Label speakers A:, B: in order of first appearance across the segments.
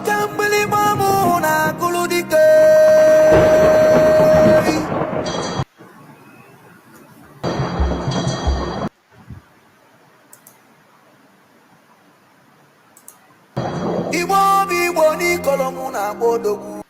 A: kambili mamuna kuludike. Iwo ni kolomuna bodogu.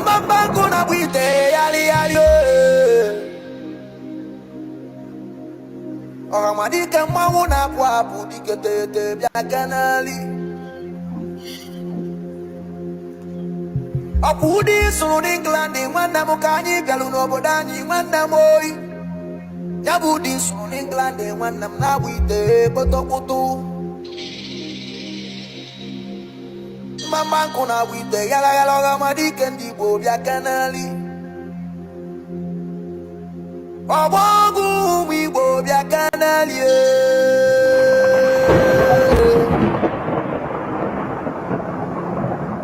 A: Mbambanguna bwite yali Oramadika mamuna bwabu dikete bya kanali. Apudi sunu England mwana mukanyi galuno bodanyi mwana moi. Yabudi sunu England mwana mnabwite potokutu. Mama kuna bwite yala Oramadika ndibo bya kanali. Obongu mwibo bya kanali.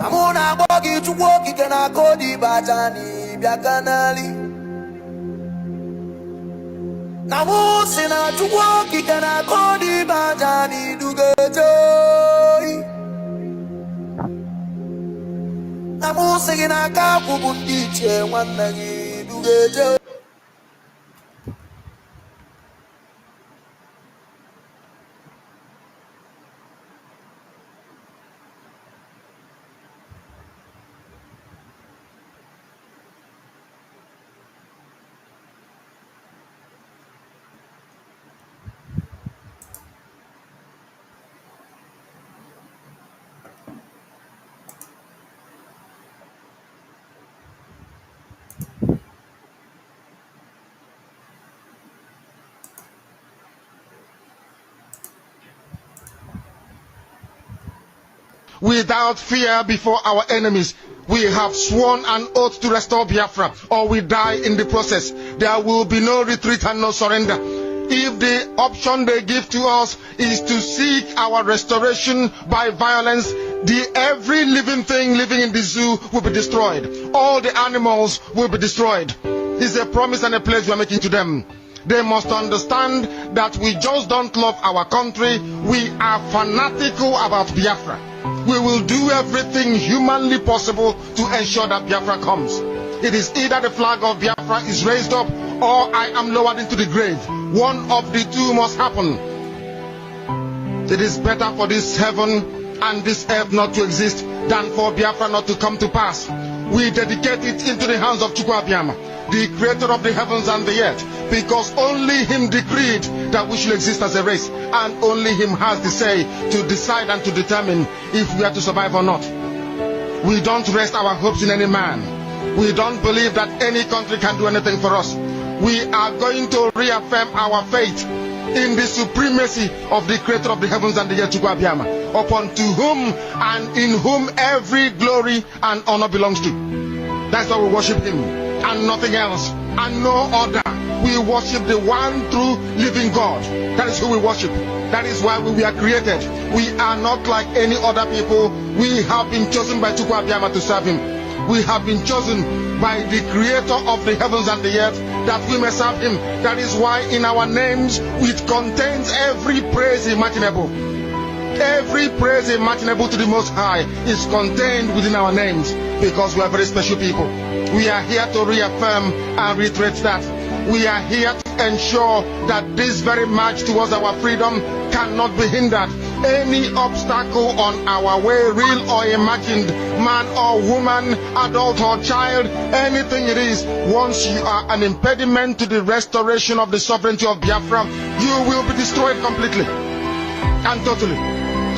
A: Amuna bogi chuwoki kena kodi batani bya kanali. Namusi na chuwoki kena kodi batani dugejoy. Namusi kena kapu bundiche wanagi dugejoy.
B: Without fear before our enemies, we have sworn an oath to restore Biafra, or we die in the process. There will be no retreat and no surrender. If the option they give to us is to seek our restoration by violence, every living thing living in the zoo will be destroyed. All the animals will be destroyed. It's a promise and a pledge we are making to them. They must understand that we just don't love our country. We are fanatical about Biafra. We will do everything humanly possible to ensure that Biafra comes. It is either the flag of Biafra is raised up or I am lowered into the grave. One of the two must happen. It is better for this heaven and this earth not to exist than for Biafra not to come to pass. We dedicate it into the hands of Chukwuabiama, the creator of the heavens and the earth, because only him decreed that we should exist as a race, and only him has the say to decide and to determine if we are to survive or not. We don't rest our hopes in any man. We don't believe that any country can do anything for us. We are going to reaffirm our faith in the supremacy of the creator of the heavens and the earth, Chukwuabiama, upon to whom and in whom every glory and honor belongs to. That's why we worship him and nothing else and no other. We worship the one true living God. That is who we worship. That is why we were created. We are not like any other people. We have been chosen by Chukwuabiama to serve him. We have been chosen by the creator of the heavens and the earth that we may serve him. That is why in our names it contains every praise imaginable. Every praise imaginable to the Most High is contained within our names, because we are very special people. We are here to reaffirm and reiterate that. We are here to ensure that this very march towards our freedom cannot be hindered. Any obstacle on our way, real or imagined, man or woman, adult or child, anything it is, once you are an impediment to the restoration of the sovereignty of Biafra, you will be destroyed completely and totally,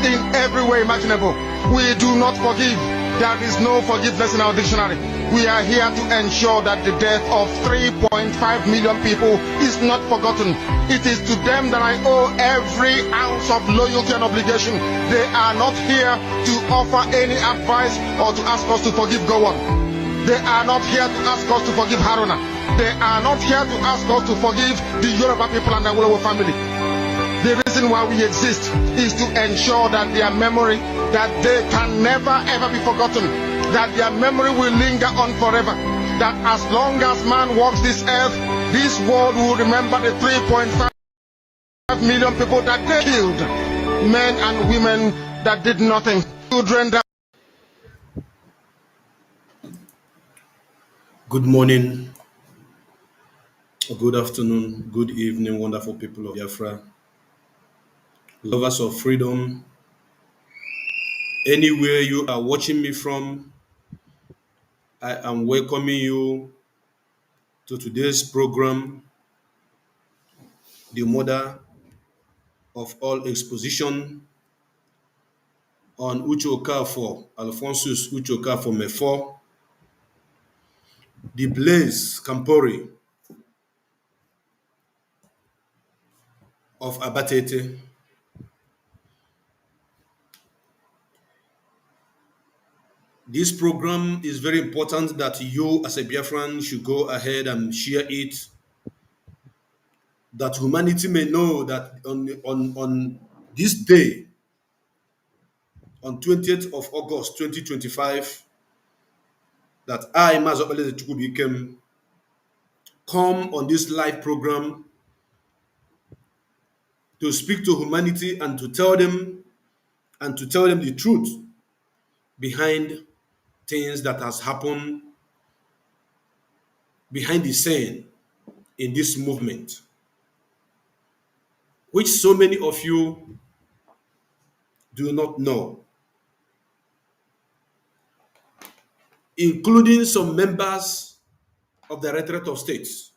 B: in every way imaginable. We do not forgive. There is no forgiveness in our dictionary. We are here to ensure that the death of 3.5 million people is not forgotten. It is to them that I owe every ounce of loyalty and obligation. They are not here to offer any advice or to ask us to forgive Gowon. They are not here to ask us to forgive Haruna. They are not here to ask us to forgive the Yoruba people and the Awolowo family. The reason why we exist is to ensure that their memory, that they can never ever be forgotten. that their memory will linger on forever. That as long as man walks this earth, this world will remember the 3.5 million people that they killed, men and women that did nothing, children that...
C: Good morning, good afternoon, good evening, wonderful people of Biafra, lovers of freedom. Anywhere you are watching me from, I am welcoming you to today's program, the mother of all exposition on Uche Okafor, Alphonsus Uche Okafor Mefo, the Blaze Campori of Abatete. This program is very important that you as a Biafran should go ahead and share it, that humanity may know that on this day, on 20th of August 2025, that I, Mazobele Chukwubikem, come on this live program to speak to humanity and to tell them the truth behind things that has happened behind the scene in this movement, which so many of you do not know, including some members of the Directorate of States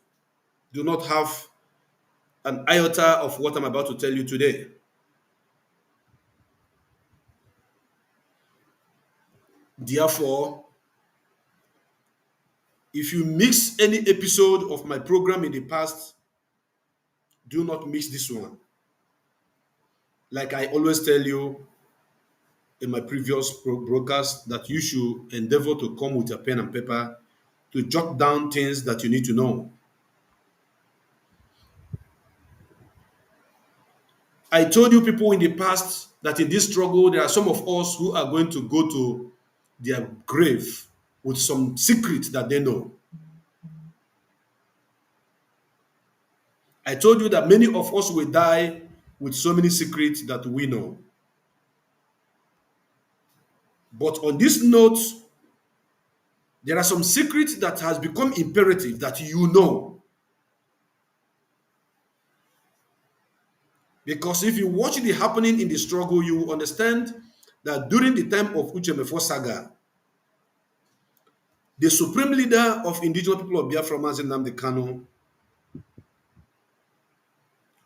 C: do not have an iota of what I'm about to tell you today. Therefore, if you mix any episode of my program in the past, do not miss this one. Like I always tell you in my previous broadcast, that you should endeavor to come with a pen and paper to jot down things that you need to know. I told you people in the past that in this struggle, there are some of us who are going to go to their grave with some secret that they know. I told you that many of us will die with so many secrets that we know. But on this note, there are some secrets that has become imperative that you know. Because if you watch the happening in the struggle, you will understand that during the time of Uche Mefo saga, the supreme leader of indigenous people of Biafra, Mazi Nnamdi Kanu,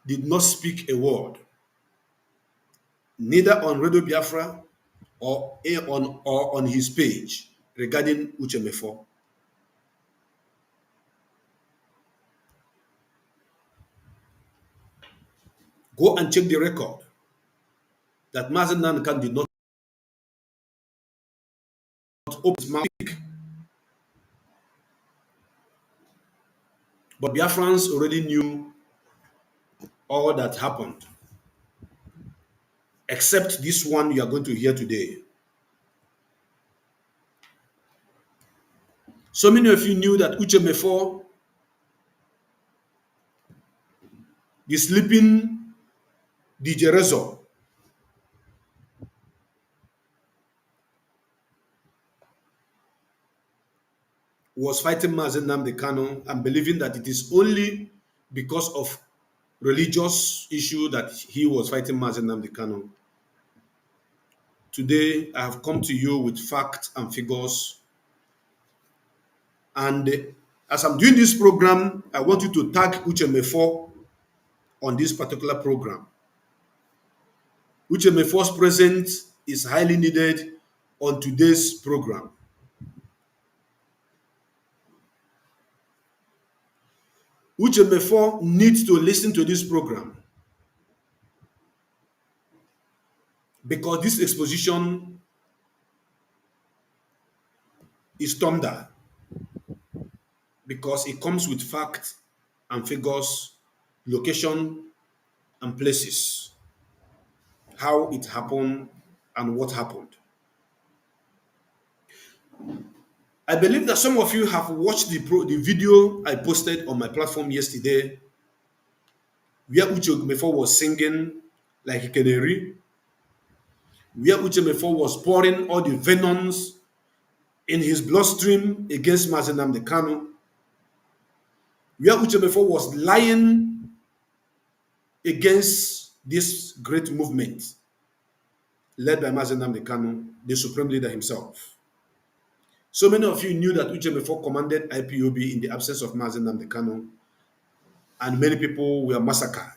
C: did not speak a word, neither on Radio Biafra or on his page regarding Uche Mefo. Go and check the record that Mazi Nnamdi Kanu did not open his mouth. But Biafrans already knew all that happened, except this one you are going to hear today. So many of you knew that Uche Mefo, the sleeping DJ Rezo, was fighting Mazi Nnamdi Kanu and believing that it is only because of religious issue that he was fighting Mazi Nnamdi Kanu. Today, I have come to you with facts and figures. And as I'm doing this program, I want you to tag Uche Mefo on this particular program. Uche Mefo's presence is highly needed on today's program. Uche Mefo needs to listen to this program, because this exposition is thunder, because it comes with facts and figures, location and places, how it happened and what happened. I believe that some of you have watched the video I posted on my platform yesterday, where Uche Mefo was singing like a canary, where Uche Mefo was pouring all the venoms in his bloodstream against Mazen Nnamdi Kanu, where Uche Mefo was lying against this great movement led by Mazen Nnamdi Kanu, the supreme leader himself. So many of you knew that Uche Mefo commanded IPOB in the absence of Mazen Nnamdi Kanu, and many people were massacred.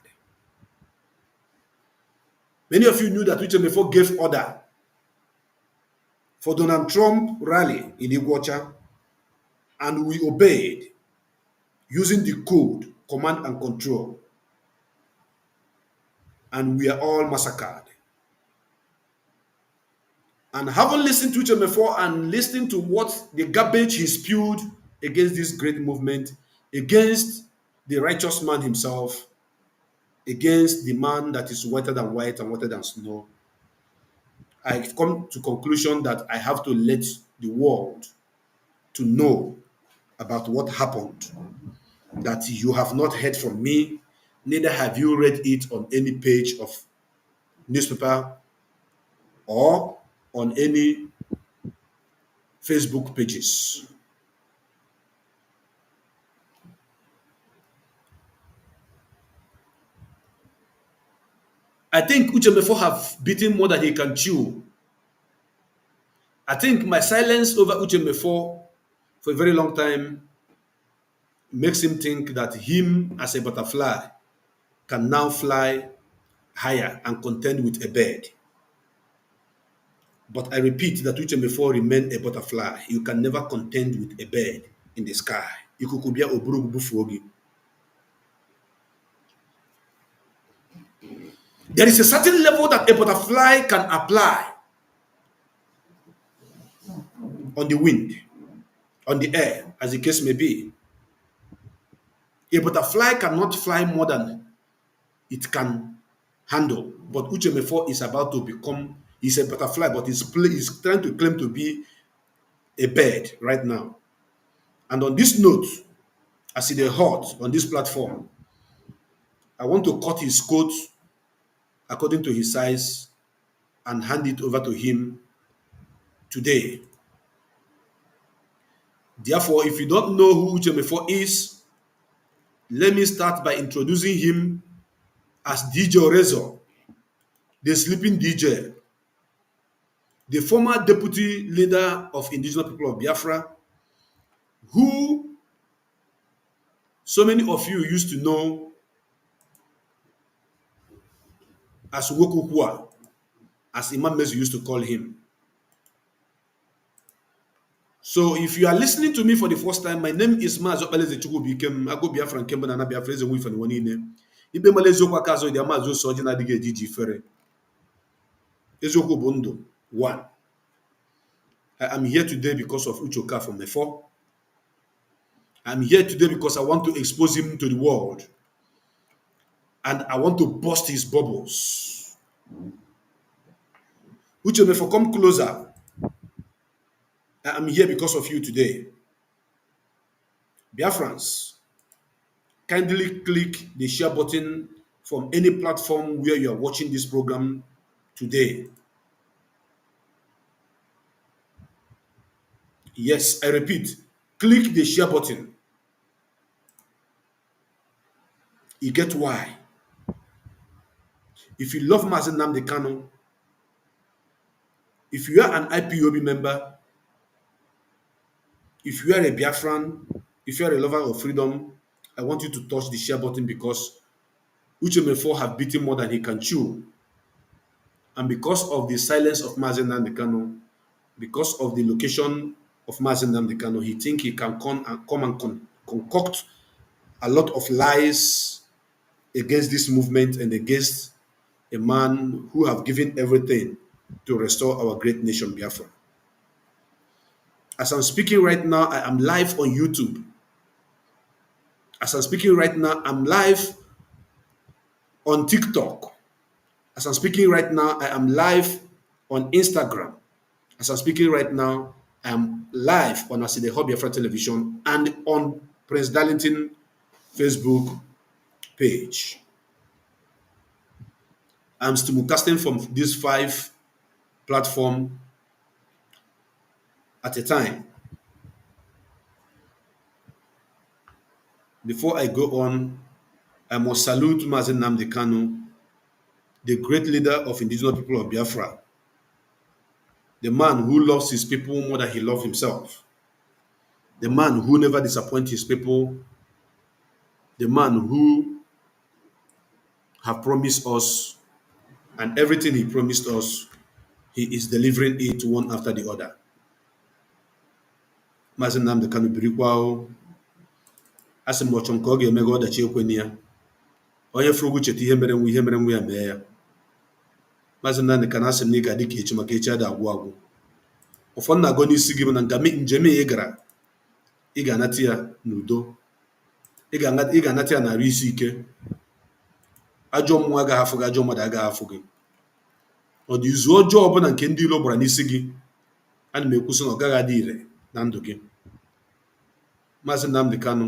C: Many of you knew that Uche Mefo gave order for Donald Trump rally in Iguacha, and we obeyed using the code command and control, and we are all massacred. And having listened to Uche Mefo and listening to what the garbage he spewed against this great movement, against the righteous man himself, against the man that is whiter than white and whiter than snow, I've come to conclusion that I have to let the world to know about what happened, that you have not heard from me, neither have you read it on any page of newspaper or on any Facebook pages. I think Uche Mefo have beaten more than he can chew. I think my silence over Uche Mefo for a very long time makes him think that him as a butterfly can now fly higher and contend with a bird. But I repeat that Uche Mefo remain a butterfly. You can never contend with a bird in the sky. Ikukubia oburugu bufuogi. There is a certain level that a butterfly can apply on the wind, on the air, as the case may be. A butterfly cannot fly more than it can handle. But Uche Mefo is about to become, he's a butterfly, but he's trying to claim to be a bird right now. And on this note, as it is hot on this platform, I want to cut his coat according to his size and hand it over to him today. Therefore, if you don't know who Uche Mefo is, let me start by introducing him as DJ Orezo, the sleeping DJ, the former deputy leader of indigenous people of Biafra, who so many of you used to know as Wokukwa, as Imam Mezu used to call him. So if you are listening to me for the first time, my name is Mazo Baleze Chukwu Bikem, Ago Biafra and Kemba na Biafra is a wife and one in Ibe Malezo Kwakazo, the Amazo Sojina Dige Gigi Ferre. Ezoko Bondo, one. I am here today because of Uchoka from Mefo. I'm here today because I want to expose him to the world. And I want to burst his bubbles. Uche Mefo, come closer. I'm here because of you today. Biafrans, kindly click the share button from any platform where you are watching this program today. Yes, I repeat, click the share button. You get why. If you love Mazen Nnamdi Kanu, if you are an IPOB member, if you are a Biafran, if you are a lover of freedom, I want you to touch the share button because Uche Mefo have beaten more than he can chew. And because of the silence of Mazen Nnamdi Kanu, because of the location of Mazen Nnamdi Kanu, he think he can come and concoct a lot of lies against this movement and against a man who have given everything to restore our great nation, Biafra. As I'm speaking right now, I am live on YouTube. As I'm speaking right now, I'm live on TikTok. As I'm speaking right now, I am live on Instagram. As I'm speaking right now, I am live on Aside Biafra Television and on Prince Darlington Facebook page. I'm simulcasting from these 5 platforms at a time. Before I go on, I must salute Mazen Nnamdi Kanu, the great leader of indigenous people of Biafra, the man who loves his people more than he loves himself, the man who never disappoints his people, the man who have promised us, and everything he promised us, he is delivering it one after the other. Mazen Nnamdi Kanu birikwa o, asị m ọchọ nke ọ ga-eme gị ọdachi ekwenye ya, onye fụrụ gị cheta ihe mere nwa ya mee ya. Maazị Nnamdi Kanu asị m na ị ga-adị ka echi maka echi ada agwụ agwụ. Ụfọdụ na-agọ n'isi gị bụ na njem ị gara, ị ga-anata ya n'udo, ị ga-anata ya narị isi ike, ajọ mmụọ agaghị afụ gị, ajọ mmadụ agaghị afụ gị. Ọ dị izu ọjọọ ọbụla nke ndị ilo gbara n'isi gị, ana m ekwusị na ọ gaghị adị ire na ndụ gị. Maazị Nnamdi Kanu,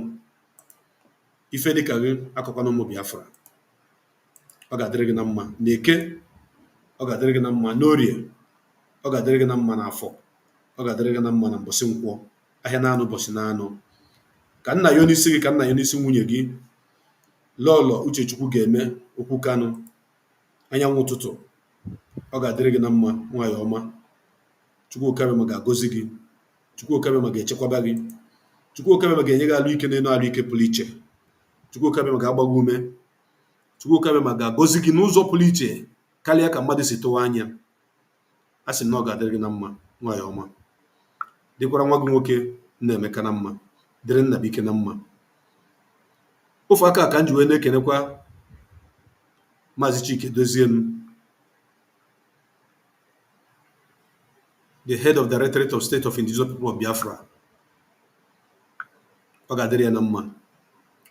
C: ife dịka gị akọkwana ụmụ Biafra. Ọ ga-adịrị gị na mma n'Eke, ọ ga-adịrị gị na mma n'Orie, ọ ga-adịrị gị na mma n'Afọ, ọ ga-adịrị gị na mma na mbọsị Nkwọ, ahịa na-anụ ụbọchị na-anụ. Ka nna ya onyeisi gị, ka nna ya onyeisi nwunye gị, Lọlọ Uchechukwu ga-eme Okwu Kanu, anyanwụ ụtụtụ, ọ ga-adịrị gị na mma nwaanyị ọma. Chukwuokabịama ga-agọzi gị, Chukwuokabịama ga-echekwaba gị, Chukwuokabịama ga-enye gị alụ ike n'elu alụ ike pụrụ iche, Chukwuokabịama ga-agba gị ume, Chukwuokabịama ga-agọzi gị n'ụzọ pụrụ iche karịa ka mmadụ si tụwa anya. A sị na ọ ga-adịrị gị na mma nwaanyị ọma. Dịkwara nwa gị nwoke Nnaemeka na mma, dịrị Nnabike na mma. Ofu aka ka m ji wee na-ekenekwa Maazị Chike Doziem, the head of Directorate of State of Indigenous People of Biafra. Ọ ga-adịrị ya na mma.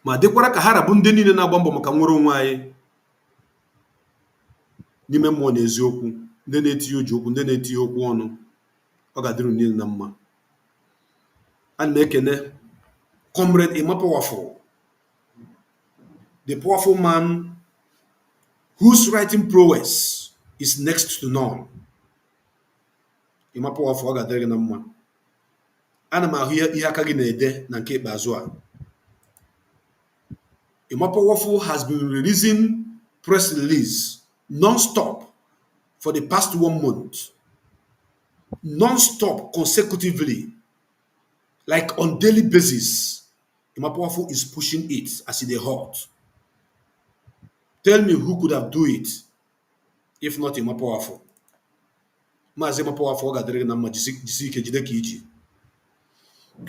C: Ma dịkwara ka ha rabụ ndị niile na-agba mbọ maka nwere onwe anyị n'ime mmụọ na eziokwu, ndị na-etinye uju okwu, ndị na-etinye okwu ọnụ. Ọ ga-adịrị niile na mma. Ana m ekene Comrade Emma Powerful, the powerful man whose writing prowess is next to none. Emma Powerful, ọ ga-adịrị gị na mma. Ana m ahụ ihe aka gị na-ede na nke ikpeazụ a. Emma Powerful has been releasing press release non-stop for the past 1 month, non-stop consecutively, like on daily basis. Emma Powerful is pushing it as it is hot. Tell me who could have do it if not Emma Powerful. Maazị Emma Powerful, ọ ga-adịrị gị na mma, jisi ike jide ka iji.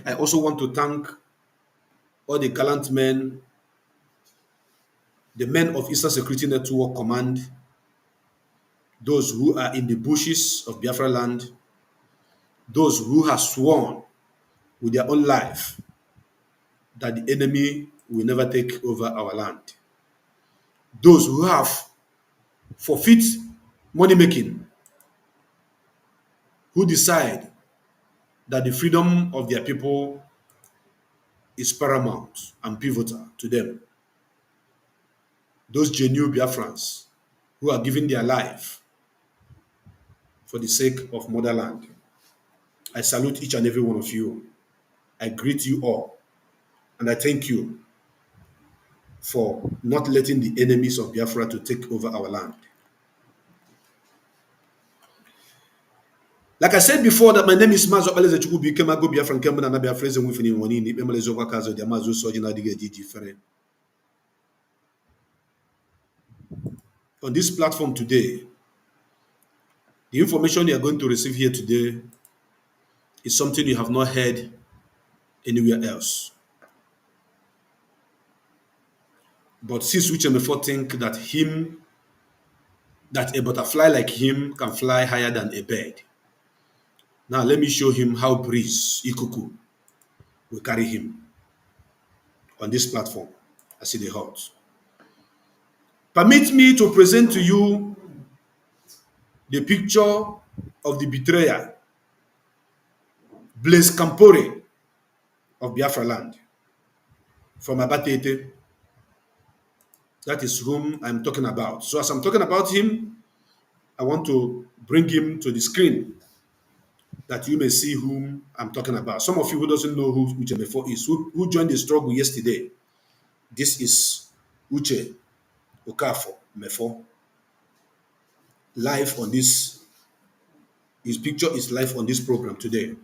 C: I also want to thank all the gallant men, the men of Eastern Security Network Command, those who are in the bushes of Biafra land, those who have sworn with their own life that the enemy will never take over our land, those who have forfeit money making, who decide that the freedom of their people is paramount and pivotal to them, those genuine Biafrans who are giving their life for the sake of motherland. I salute each and every one of you. I greet you all, and I thank you for not letting the enemies of Biafra to take over our land. Like I said before, that my name is Mazo Alezechukwu Bikema Go Biafra Nkemba na Biafra Eze Nwifini Nwani ni Pemele Zokwa Kazo Dia Mazo Soji na Dige Jiji Fere. On this platform today, the information you are going to receive here today is something you have not heard anywhere else. But since which before think that a butterfly like him can fly higher than a bird. Now let me show him how breeze, Ikuku, will carry him on this platform as it is hot. Permit me to present to you the picture of the betrayer Blaise Campore of Biafra land from Abatete. That is whom I'm talking about. So as I'm talking about him, I want to bring him to the screen that you may see whom I'm talking about. Some of you who doesn't know who Uche Mefo is, who joined the struggle yesterday, this is Uche Okafor Mefo. Live on this, his picture is live on this program today.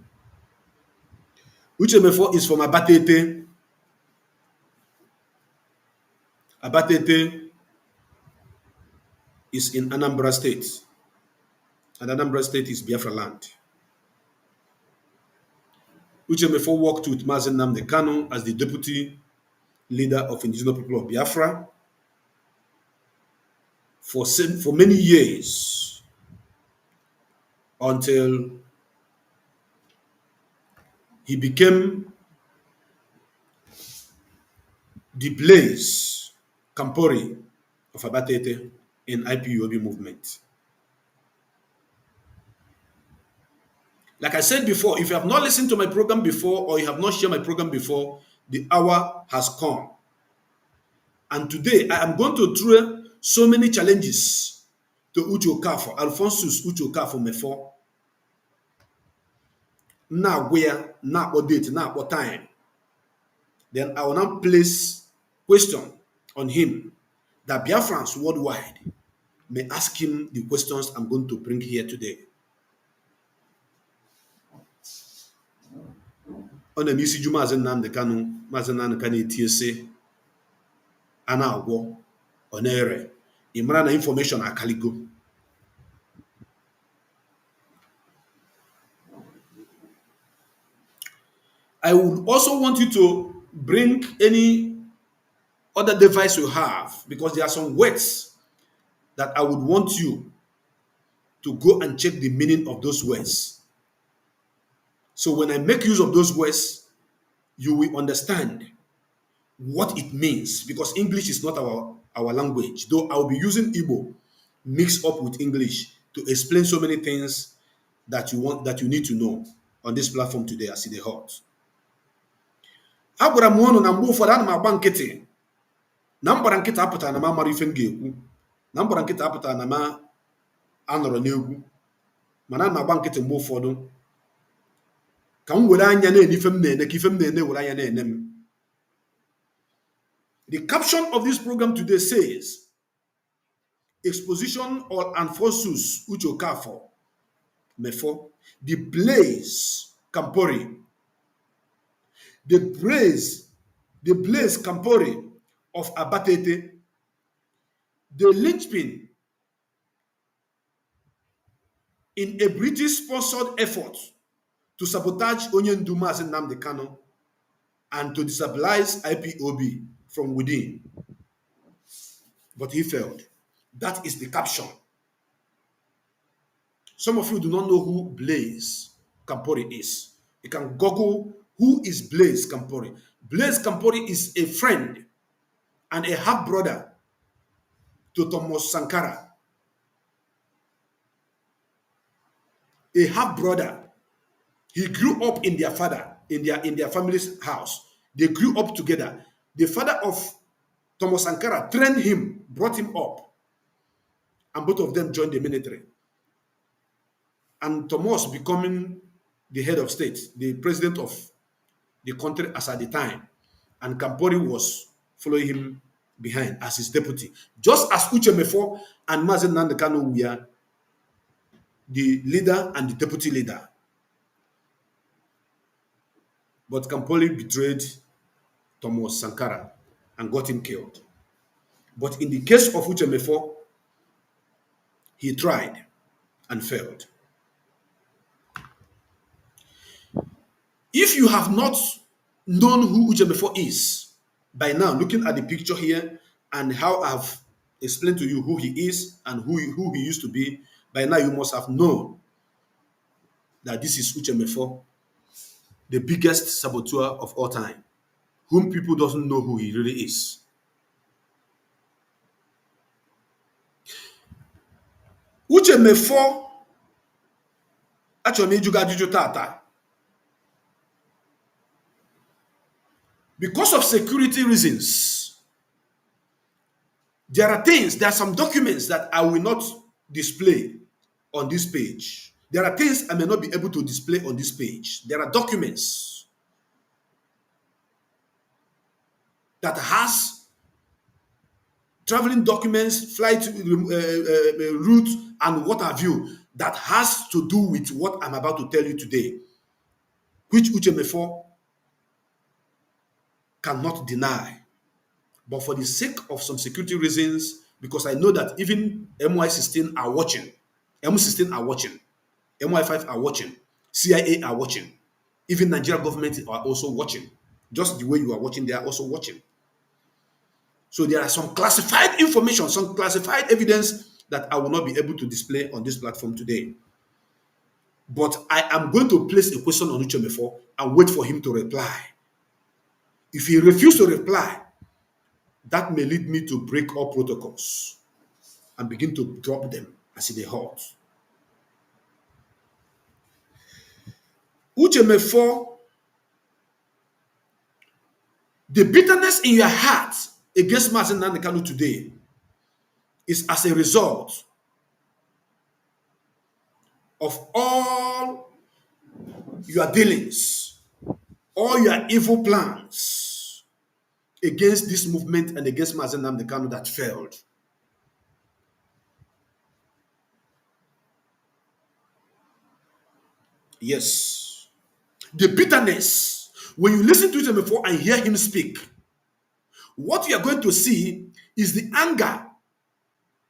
C: Uche Mefo is from Abatete. Abatete is in Anambra State. And Anambra State is Biafra land. Uche Mefo worked with Mazen Nnamdi Kanu as the deputy leader of indigenous people of Biafra for many years until he became the Blaise Campore of Abatete in IPOB movement. Like I said before, if you have not listened to my program before or you have not shared my program before, the hour has come. And today I am going to throw so many challenges to Uche Okafor, Alphonsus Uche Okafor Mefo. Now where, now what date, now what time. Then I will now place question on him that Biafrans worldwide may ask him the questions I'm going to bring here today. On a misi Juma Nnamdi Kanu, Mazen Nnamdi Kanu TSA, ana agwo onere imara na information akaligo. I would also want you to bring any other device you have, because there are some words that I would want you to go and check the meaning of those words. So when I make use of those words, you will understand what it means, because English is not our language, though I'll be using Igbo mixed up with English to explain so many things that you need to know on this platform today as it hot. Agwara m unu na mgbe ụfọdụ ana m agba nkịtị na mgbara nkịtị apụtara na m amara ife m ga-ekwu, na mgbara nkịtị apụtara na m anọrọ n'egwu, mana ana m agba nkịtị mgbe ụfọdụ ka m were anya na-ene ife m na-ene, ka ife m na-ene were anya na-ene m. The caption of this program today says, Exposition on Alphonsus Uche Okafor Mefo, the Blaise Campore, the Blaise Campore of Abatete, the linchpin in a British-sponsored effort to sabotage Onyendu Mazen Nnamdi Kanu and to destabilize IPOB from within. But he failed. That is the caption. Some of you do not know who Blaise Campore is. You can Google who is Blaise Campore. Blaise Campore is a friend and a half-brother to Thomas Sankara. A half-brother. He grew up in their family's house. They grew up together. The father of Thomas Sankara trained him, brought him up, and both of them joined the military. And Thomas becoming the head of state, the president of the country as at the time, and Campore was following him behind as his deputy. Just as Uche Mefo and Mazen Nnamdi Kanu were the leader and the deputy leader. But Campore betrayed Thomas Sankara and got him killed. But in the case of Uche Mefo, he tried and failed. If you have not known who Uche Mefo is by now, looking at the picture here and how I've explained to you who he is and who he used to be, by now you must have known that this is Uche Mefo, the biggest saboteur of all time, whom people doesn't know who he really is. Uche Mefo, actually, you got tata. Because of security reasons, there are some documents that I will not display on this page. There are things I may not be able to display on this page. There are documents that has traveling documents, flight route, and what have you, that has to do with what I'm about to tell you today, which Uchemefo cannot deny. But for the sake of some security reasons, because I know that even MY16 are watching, M16 are watching, MY5 are watching, CIA are watching, even Nigerian government are also watching. Just the way you are watching, they are also watching. So there are some classified information, some classified evidence that I will not be able to display on this platform today. But I am going to place a question on Uchemefo and wait for him to reply. If he refuses to reply, that may lead me to break all protocols and begin to drop them as they hot. Uchemefo, the bitterness in your heart against Mazen Nandekanu today is as a result of all your dealings, all your evil plans against this movement and against Mazen Nandekanu that failed. Yes. The bitterness, when you listen to him before and hear him speak, what you are going to see is the anger,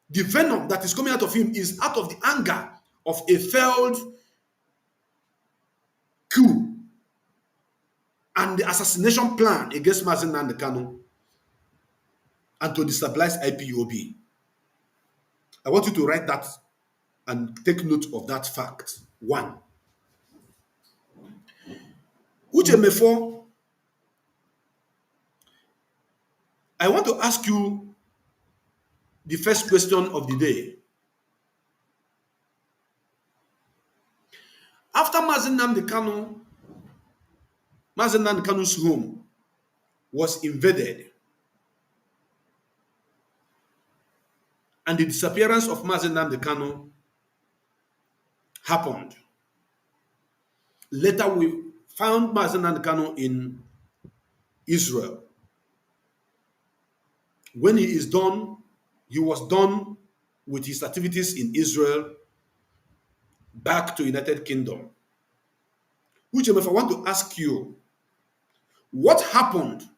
C: the venom that is coming out of him is out of the anger of a failed coup and the assassination plan against Mazen Nandekanu and to destabilize IPOB. I want you to write that and take note of that fact. One. Uchemefo, I want to ask you the first question of the day. After Mazen Nandekanu's home was invaded and the disappearance of Mazen Nandekanu happened, later we found Mazen Nandekanu in Israel. When he was done with his activities in Israel, back to United Kingdom. Which, if I want to ask you, what happened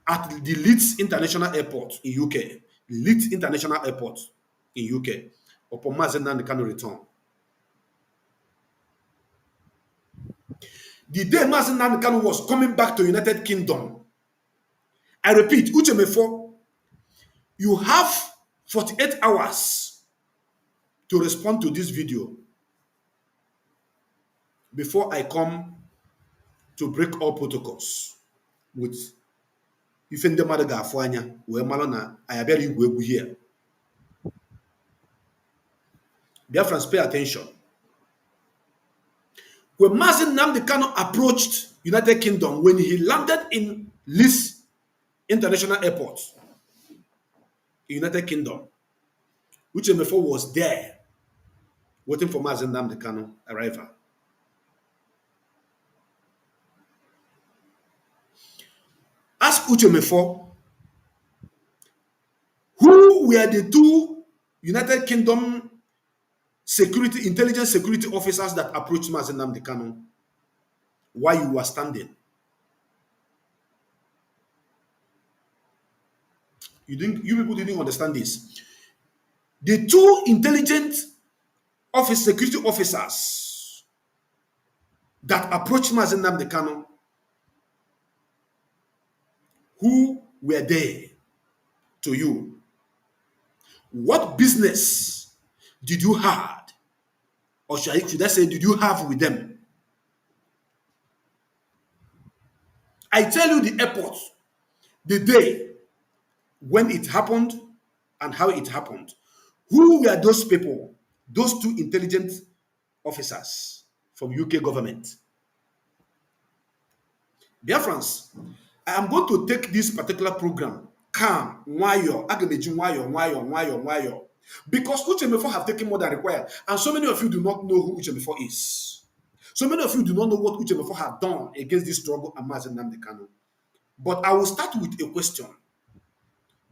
C: at the Leeds International Airport in UK? Leeds International Airport in UK upon Mazen Nandekanu return. The day Mazen Nandekanu was coming back to United Kingdom, I repeat, Uchemefo, you have 48 hours to respond to this video before I come to break all protocols with ife ndị mmadụ ga-afụ anya wee mara na anyị abịara igwu egwu here. Biafrans, pay attention. When Mazen Nandekanu approached United Kingdom, when he landed in Leeds International Airport in United Kingdom, Uchemefo was there waiting for Mazen Nandekanu arrival. Ask Uchemefo, who were the two United Kingdom intelligence security officers that approached Mazen Nandekanu while you were standing? You people didn't understand this. The two intelligent security officers that approached Mazen Nandekanu, who were there to you? What business did you have, or should I say, did you have with them? I tell you the airport, the day when it happened and how it happened. Who were those people, those two intelligent officers from UK government? Biafrans, I am going to take this particular program calm, wayo, agameji wayo, because Uchemefo have taken more than required, and so many of you do not know who Uchemefo is. So many of you do not know what Uchemefo have done against this struggle and Mazi Nnamdi Kanu. But I will start with a question.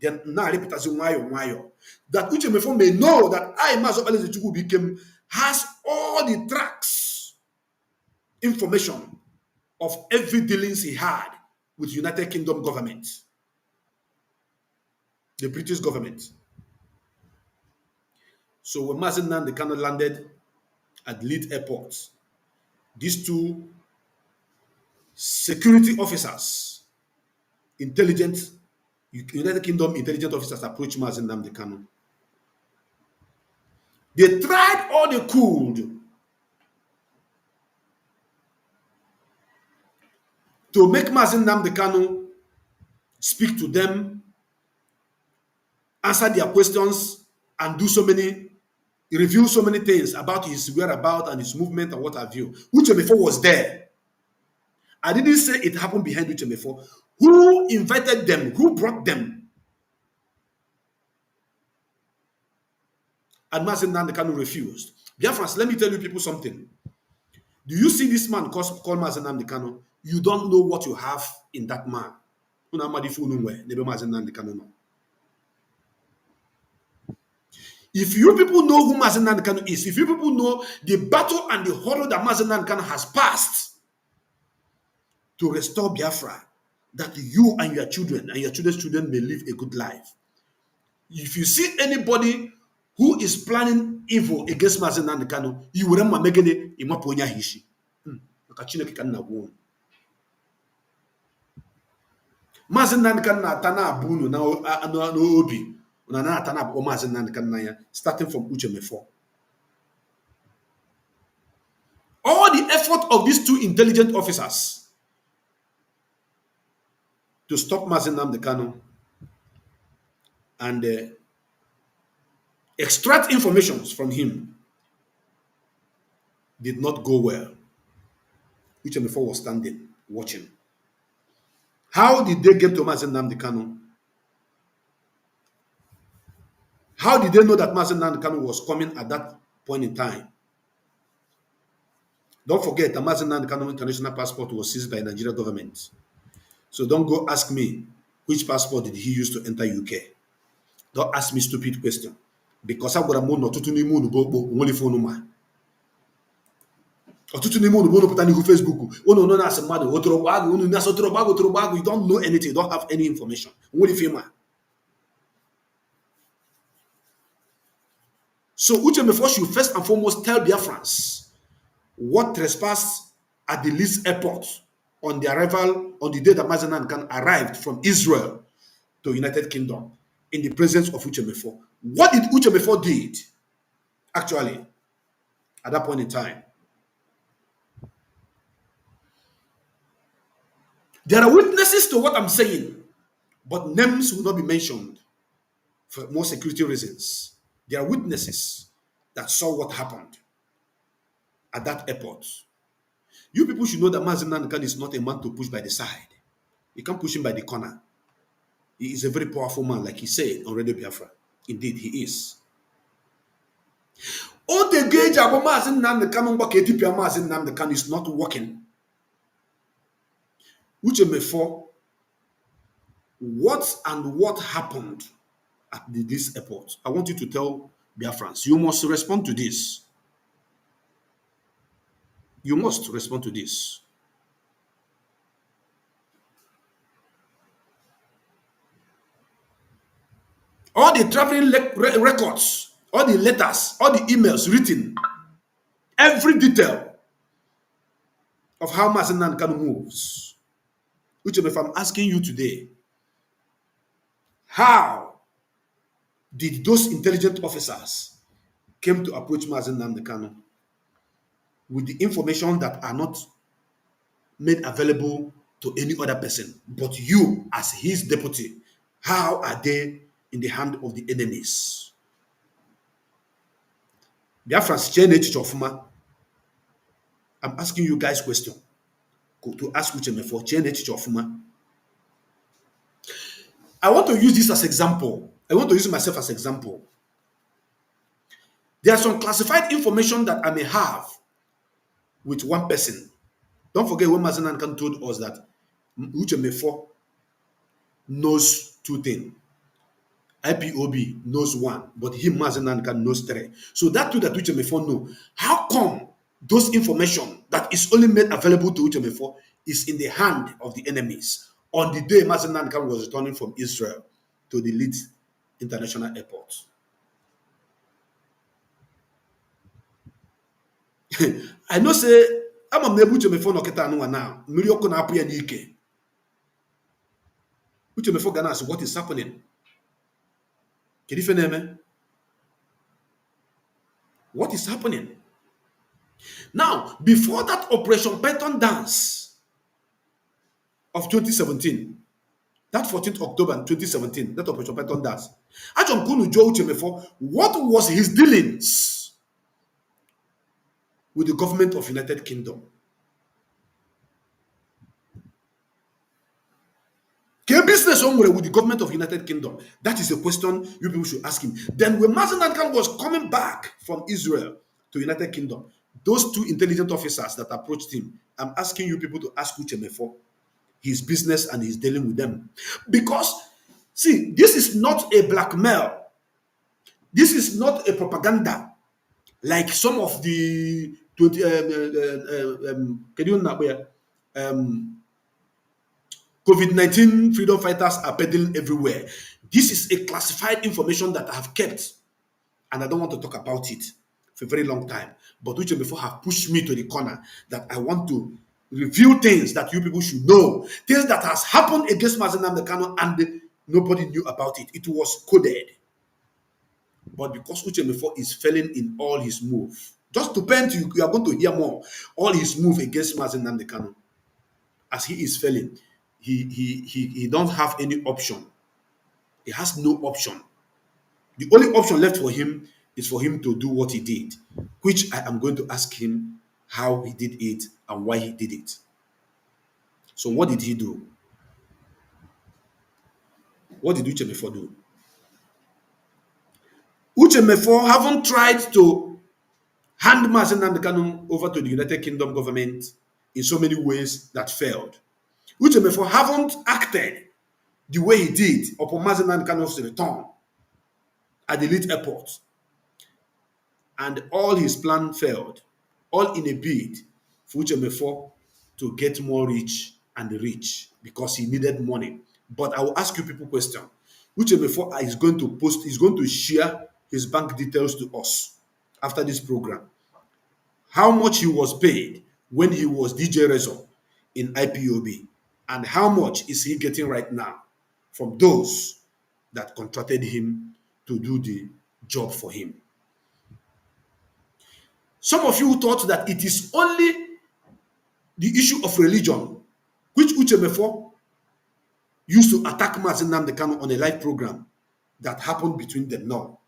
C: Then now I repeat as wayo, that Uchemefo may know that I, Mazi Nnamdi became has all the tracks, information of every dealings he had with United Kingdom government, the British government. So when Mazi Nnamdi Kanu landed at Leeds Airport, these two security officers, United Kingdom intelligence officers approached Mazi Nnamdi Kanu. They tried all they could to make Mazi Nnamdi Kanu speak to them, answer their questions, and reveal so many things about his whereabouts and his movement and what have you. Uchemefo was there. I didn't say it happened behind Uchemefo. Who invited them? Who brought them? And Mazi Nnamdi Kanu refused. Biafrans, let me tell you people something. Do you see this man called Mazi Nnamdi Kanu? You don't know what you have in that man. If you people know who Mazi Nnamdi Kanu is, if you people know the battle and the horror that Mazi Nnamdi Kanu has passed to restore Biafra, that you and your children and your children's children may live a good life. If you see anybody who is planning evil against Mazi Nnamdi Kanu, you will remember megene imaponya hishi. Mazi Nnamdi Kanu na atana abunu na obi na atana abu Mazi Nnamdi Kanu ya, starting from Uchemefo. All the effort of these two intelligent officers to stop Mazi Nnamdi Kanu and extract information from him did not go well. Uchemefo was standing, watching. How did they get to Mazi Nnamdi Kanu? How did they know that Mazi Nnamdi Kanu was coming at that point in time? Don't forget that Mazi Nnamdi Kanu international passport was seized by the Nigerian government. So don't go ask me which passport did he use to enter UK. Don't ask me stupid question. Because I've got a moon or two new moon only phone. Ọtụtụ n'ime unu pụta n'ihu Facebook, unu no na-asị mmadụ otorobago, unu na-asị otorobago, you don't know anything, you don't have any information. So Uchemefo should first and foremost tell Biafrans what trespassed at the Leeds airport on the arrival, on the day that Mazi Nnamdi Kanu arrived from Israel to United Kingdom in the presence of Uchemefo. What did Uchemefo did actually at that point in time? There are witnesses to what I'm saying, but names will not be mentioned for more security reasons. There are witnesses that saw what happened at that airport. You people should know that Mazi Nnamdi Kanu is not a man to push by the side. You can't push him by the corner. He is a very powerful man, like he said on Radio Biafra. Indeed, he is. All the gauge about Mazi Nnamdi Kanu is not working. Uchemefo, what happened at this airport? I want you to tell Biafrans. You must respond to this. You must respond to this. All the traveling records, all the letters, all the emails written, every detail of how Mazi Nnamdi Kanu moves. Which, if I'm asking you today, how did those intelligent officers came to approach Mazi Nnamdi Kanu with the information that are not made available to any other person, but you as his deputy? How are they in the hand of the enemies? I'm asking you guys question. To ask Uchemefo, I want to use this as example. I want to use myself as example. There are some classified information that I may have with one person. Don't forget when Mazen Nankan told us that Uche Mefo knows two things. IPOB knows one, but him, Mazen Nankan, knows three. So that two that Uche Mefo know. How come those information that is only made available to Uche Mefo is in the hand of the enemies on the day Mazen Nankan was returning from Israel to the Leeds International Airport? I know say I'm a Uche Mefo no kita no now. Mirioko na apu ya n'ike. Uche Mefo Ghana, so what is happening? What is happening? Now, before that Operation Python dance of 2017, that 14th October 2017, that Operation Python dance, Ajon Kunu Joe Uche Mefo, what was his dealings with the government of United Kingdom? Business with the government of United Kingdom? That is a question you people should ask him. Then when Mazen Nankan was coming back from Israel to United Kingdom, those two intelligent officers that approached him, I'm asking you people to ask Uche Mefo his business and he's dealing with them. Because, see, this is not a blackmail. This is not a propaganda like some of the COVID-19 freedom fighters are peddling everywhere. This is a classified information that I have kept, and I don't want to talk about it for a very long time. But Uche Mefo have pushed me to the corner that I want to reveal things that you people should know, things that has happened against Mazen Nnamdi Kanu and nobody knew about it. It was coded. But because Uche Mefo is failing in all his moves, just to paint you, you are going to hear more. All his move against Mazen Nnamdi Kanu, as he is failing, he don't have any option. He has no option. The only option left for him is for him to do what he did, which I am going to ask him how he did it and why he did it. So what did he do? What did Uche Mefo do? Uche Mefo haven't tried to hand Mazen Nnamdi Kanu over to the United Kingdom government in so many ways that failed. Uche Mefo haven't acted the way he did upon Mazen Nnamdi Kanu's return at the Leeds airport. And all his plan failed, all in a bid for Uche Mefo to get more rich and rich because he needed money. But I will ask you people a question. Uche Mefo is going to share his bank details to us after this program. How much he was paid when he was DJ Rezo in IPOB, and how much is he getting right now from those that contracted him to do the job for him. Some of you thought that it is only the issue of religion which Uche Mefo used to attack Mazen Nnamdi Kanu on a live program that happened between them. No.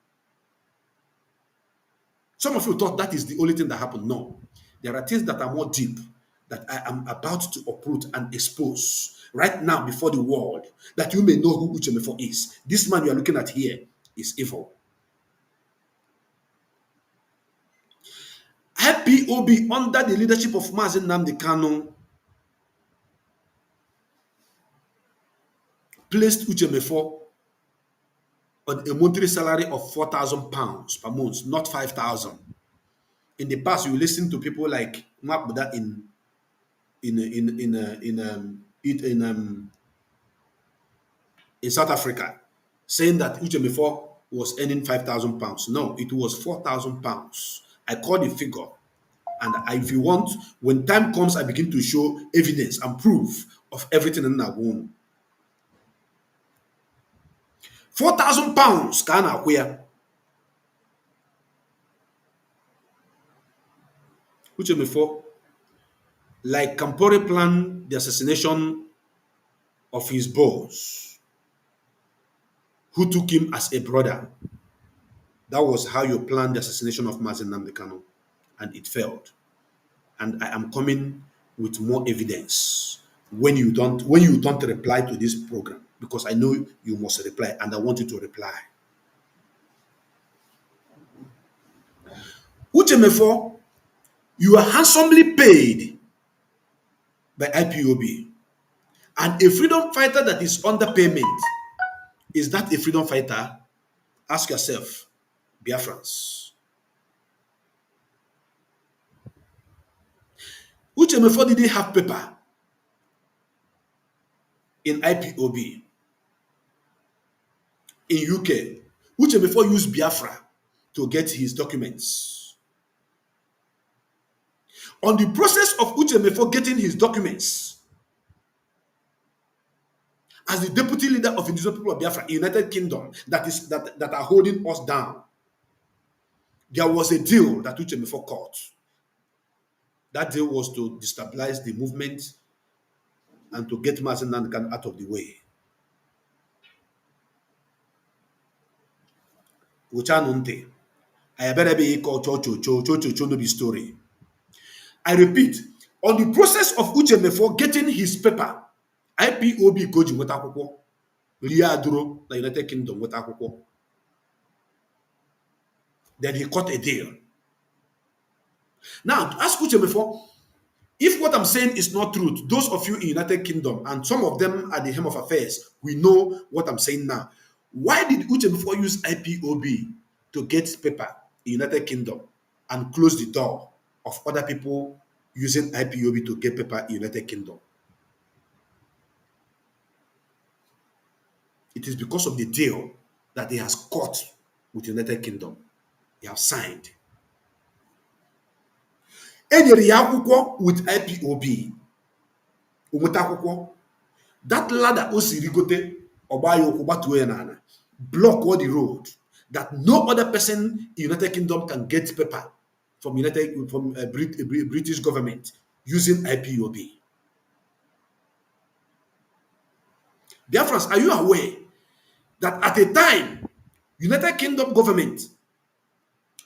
C: Some of you thought that is the only thing that happened. No. There are things that are more deep that I am about to uproot and expose right now before the world, that you may know who Uche Mefo is. This man you are looking at here is evil. IPOB, under the leadership of Mazen Nnamdi Kanu, placed Uche Mefo on a monthly salary of £4,000 per month, not 5,000. In the past, you listen to people like Mapbuda in South Africa saying that Uche Mefo was earning £5,000. No, it was £4,000. I call the figure. And if you want, when time comes, I begin to show evidence and proof of everything in that womb. £4,000 can acquire. Uche Mefo, like Kampore planned the assassination of his boss, who took him as a brother. That was how you planned the assassination of Mazen Nnamdi Kanu, and it failed. And I am coming with more evidence when you don't reply to this program, because I know you must reply and I want you to reply. Uchemefo, you are handsomely paid by IPOB. And a freedom fighter that is under payment, is that a freedom fighter? Ask yourself, Biafrans. Uchemefo didn't have paper in IPOB. In UK, Uchemefo used Biafra to get his documents. On the process of Uchemefo getting his documents, as the deputy leader of indigenous people of Biafra, United Kingdom, that are holding us down, there was a deal that Uchemefo caught. That deal was to destabilize the movement and to get Mazen Nankan out of the way. Uchanunte, I better be called cho no be story. I repeat, on the process of Uchemefo getting his paper, IPOB goji with akwụkwọ, Liaduro, the United Kingdom with akwụkwọ. Then he cut a deal. Now, ask Uchemefo, if what I'm saying is not true, those of you in United Kingdom, and some of them at the helm of affairs, we know what I'm saying now. Why did Uchemefo use IPOB to get paper in United Kingdom and close the door of other people using IPOB to get paper in United Kingdom? It is because of the deal that he has cut with United Kingdom. He has signed. Enyere ya akwụkwọ with IPOB. Umeta akwụkwọ. That ladder o si rigote ọgba ya ụkwụ gbatuo ya n'ala, block all the road that no other person in United Kingdom can get paper from British government using IPOB. Biafrans, are you aware that at a time, United Kingdom government,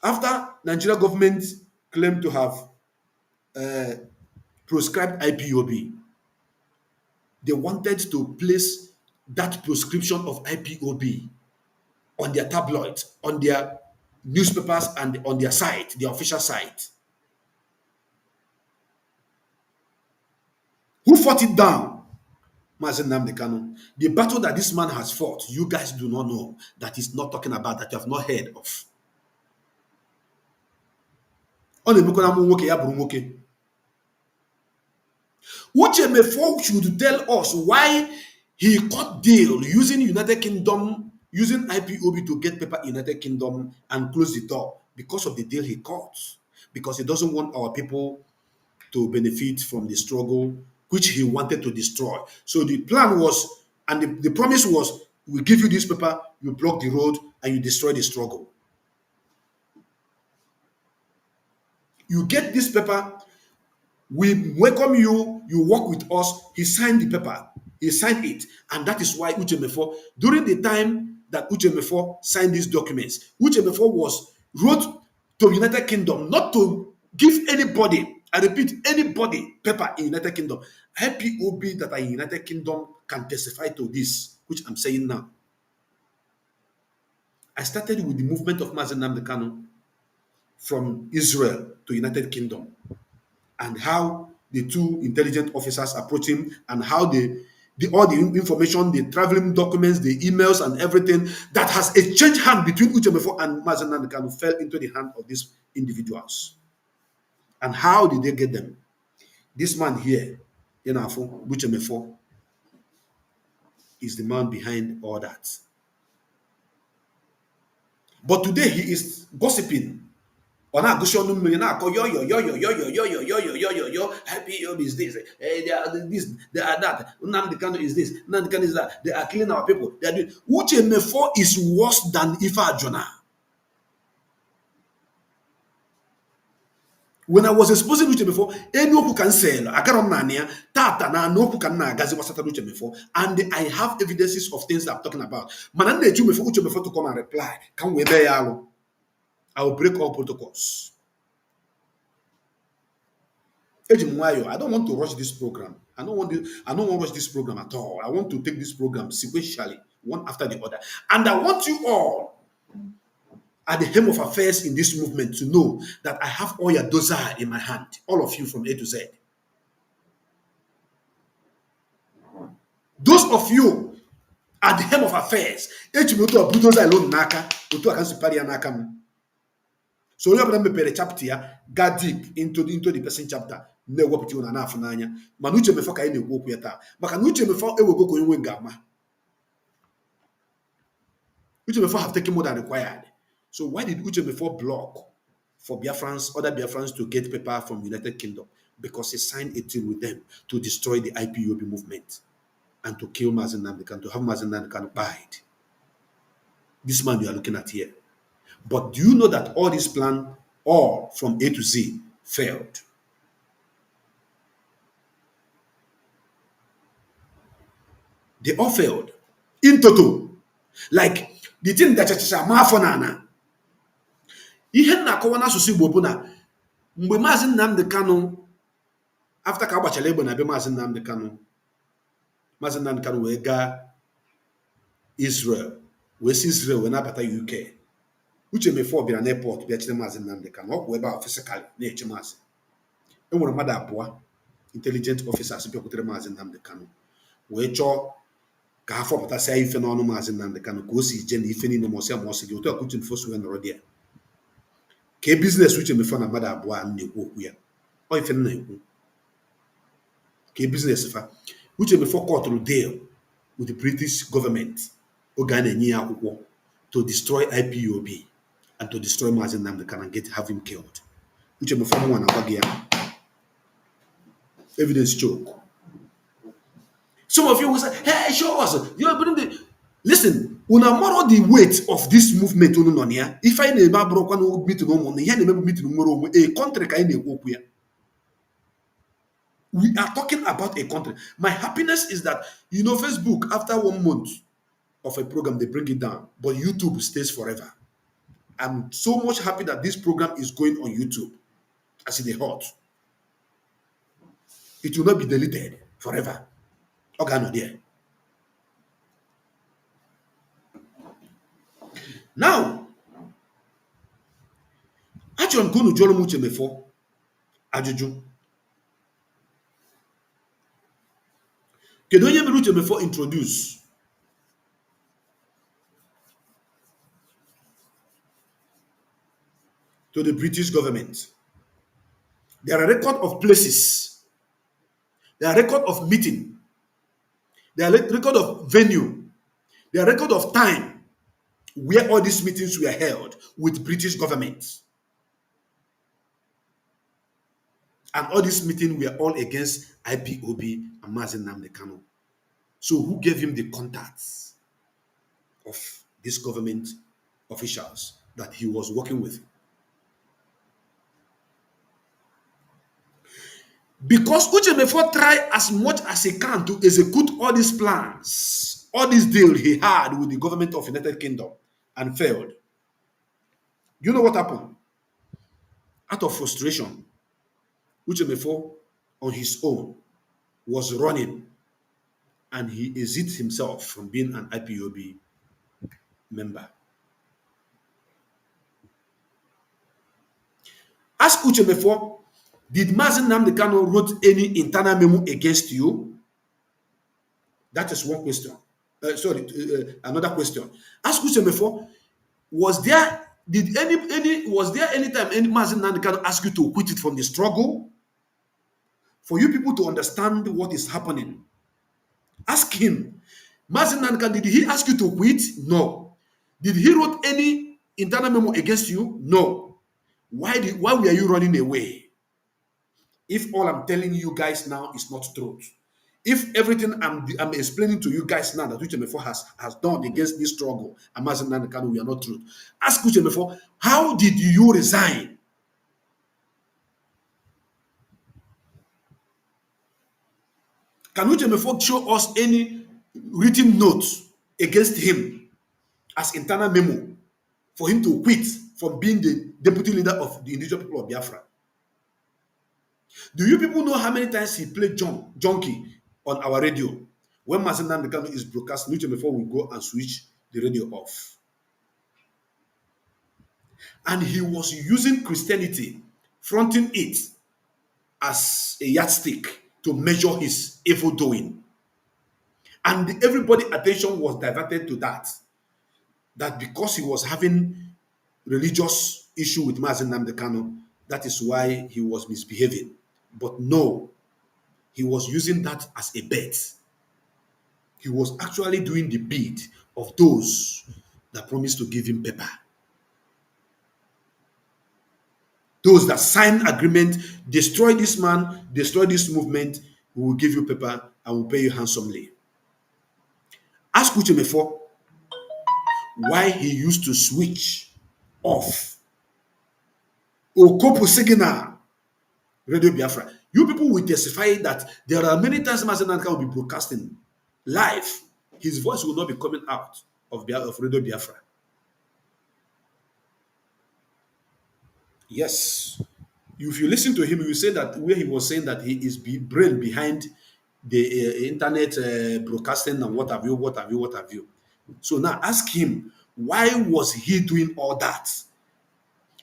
C: after Nigeria government claimed to have proscribed IPOB, they wanted to place that proscription of IPOB on their tabloids, on their newspapers, and on their site, their official site. Who fought it down? Mazen Nnamdi Kanu. The battle that this man has fought, you guys do not know, that he's not talking about, that you have not heard of. Uchemefo should tell us why he cut deal using United Kingdom, using IPOB to get paper in United Kingdom and close the door because of the deal he cut. Because he doesn't want our people to benefit from the struggle which he wanted to destroy. So the plan was, and the promise was, we give you this paper, you block the road, and you destroy the struggle. You get this paper, we welcome you, you work with us. He signed the paper, he signed it, and that is why Uchemefo, during the time that Uchemefo signed these documents, Uchemefo wrote to United Kingdom not to give anybody, I repeat, anybody paper in United Kingdom. IPOB that are in United Kingdom can testify to this, which I'm saying now. I started with the movement of Mazen Nnamdi Kanu from Israel to United Kingdom, and how the two intelligence officers approached him, and how all the information, the traveling documents, the emails, and everything that has exchanged hand between Uchemefo and Mazen Nnamdi Kanu fell into the hand of these individuals. And how did they get them? This man here, Uchemefo, is the man behind all that. But today he is gossiping. IPOB is this, they are this, they are that. Nnamdi Kanu is this, Nnamdi Kanu is that. They are killing our people. They are doing. Uchemefo is worse than Ifa Jonah. When I was exposing Uchemefo, any can say, Tata na no can na gazi wasata Uchemefo, and I have evidences of things that I'm talking about. Manande Uchemefo to come and reply. Can we be yalo? I will break all protocols. I don't want to rush this program. I don't want to watch this program at all. I want to take this program sequentially, one after the other. And I want you all at the helm of affairs in this movement to know that I have all your desire in my hand, all of you from A to Z. Those of you at the helm of affairs, so you have to chapter, go deep into the person chapter. Ne wopiti una na afunanya. Manuche mefo ka ene wo kuyata. Maka nuche mefo e wego ko yinwe ngama. Uche mefo have taken more than required. So why did Uche mefo block for Biafrans, other Biafrans to get paper from United Kingdom? Because he signed a deal with them to destroy the IPOB movement and to kill Mazen Nnamdi Kanu, to have Mazen Nnamdi Kanu bite. This man you are looking at here. But do you know that all this plan, all from A to Z, failed? They all failed. In total. Like, the thing that mafonana. Ihe na-akọwa n'asụsụ Igbo bụ na mgbe Maazị Nnamdi Kanu, after ka agbachala egbe na be Maazị Nnamdi Kanu wee gaa Israel, wee si Israel wee nabata UK. Uche mefo bịara n'airport bịa chere Maazị Nnamdi Kanu. Ọ kwụ ebe a physically na-eche Maazị. E nwere mmadụ abụọ intelligent officers bịakwutere Maazị Nnamdi Kanu wee chọọ ka ha fọpụtasịa ife n'ọnụ Maazị Nnamdi Kanu ka o si je na ife niile ma ọsịa ma ọsị gị otu a Uche mefo so wee nọrọ dị ya. Ka business Uche mefo na mmadụ abụọ a na-ekwu okwu ya. Ọ ife na-ekwu. Ka business fa. Uche mefo kọtụrụ deal with the British government oge a na-enye ya akwụkwọ to destroy IPOB and to destroy Maazị Nnamdi Kanu and have him killed. Uche mefo nwa na-agwa gị ya. Evidence choke. Some of you will say, hey, show us. Listen, una more the weight of this movement. If I never broke one meeting, a country can. We are talking about a country. My happiness is that, Facebook, after 1 month of a program, they bring it down, but YouTube stays forever. I'm so much happy that this program is going on YouTube as in a hot. It will not be deleted forever. Okay, no there. Now, actually, I'm going to join Uche mefo Ajuju. Kedu onye mere Uche mefo introduce to the British government? There are a record of places. There are a record of meeting. There are a record of venue. There are a record of time where all these meetings were held with British government. And all these meetings were all against IPOB and Maazị Nnamdi Kanu. So who gave him the contacts of these government officials that he was working with? Because Uche mefo try as much as he can to execute all these plans, all this deal he had with the government of United Kingdom and failed. You know what happened? Out of frustration, Uche mefo on his own was running and he exits himself from being an IPOB member. Ask Uche mefo, did Maazị Nnamdi Kanu wrote any internal memo against you? That is one question. Another question. Ask Uche mefo, was there any time any Maazị Nnamdi Kanu asked you to quit it from the struggle? For you people to understand what is happening, ask him. Maazị Nnamdi Kanu, did he ask you to quit? No. Did he wrote any internal memo against you? No. Why were you running away? If all I'm telling you guys now is not truth, if everything I'm explaining to you guys now that Uche mefo has done against this struggle and Maazị Nnamdi Kanu, we are not truth. Ask Uche mefo, how did you resign? Can Uche mefo show us any written notes against him as internal memo for him to quit from being the deputy leader of the indigenous people of Biafra? Do you people know how many times he played junkie on our radio? When Mazen Nnamdi Kanu is broadcasting, before we go and switch the radio off. And he was using Christianity, fronting it as a yardstick to measure his evil doing. And everybody's attention was diverted to that. That because he was having religious issue with Mazen Nnamdi Kanu, that is why he was misbehaving. But no, he was using that as a bet. He was actually doing the bid of those that promised to give him paper. Those that sign agreement, destroy this man, destroy this movement, we will give you paper and will pay you handsomely. Ask Uchemefo why he used to switch off Okopo Signal Radio Biafra. You people will testify that there are many times Mazen Nnamdi Kanu will be broadcasting live. His voice will not be coming out of Radio Biafra. Yes. If you listen to him, you will say that where he was saying that he is brain behind the internet broadcasting and what have you, what have you, what have you. So now ask him, why was he doing all that?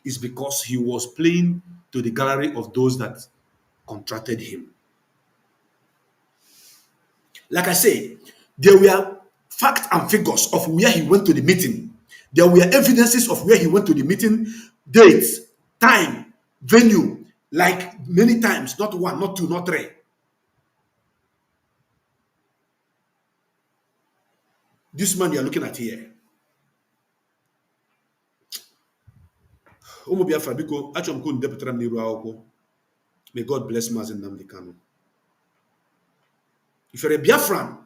C: It's because he was playing to the gallery of those that contracted him. Like I say, there were facts and figures of where he went to the meeting. There were evidences of where he went to the meeting, dates, time, venue, like many times, not one, not two, not three. This man you are looking at here. May God bless Mazen Nnamdi Kanu. If you're a Biafran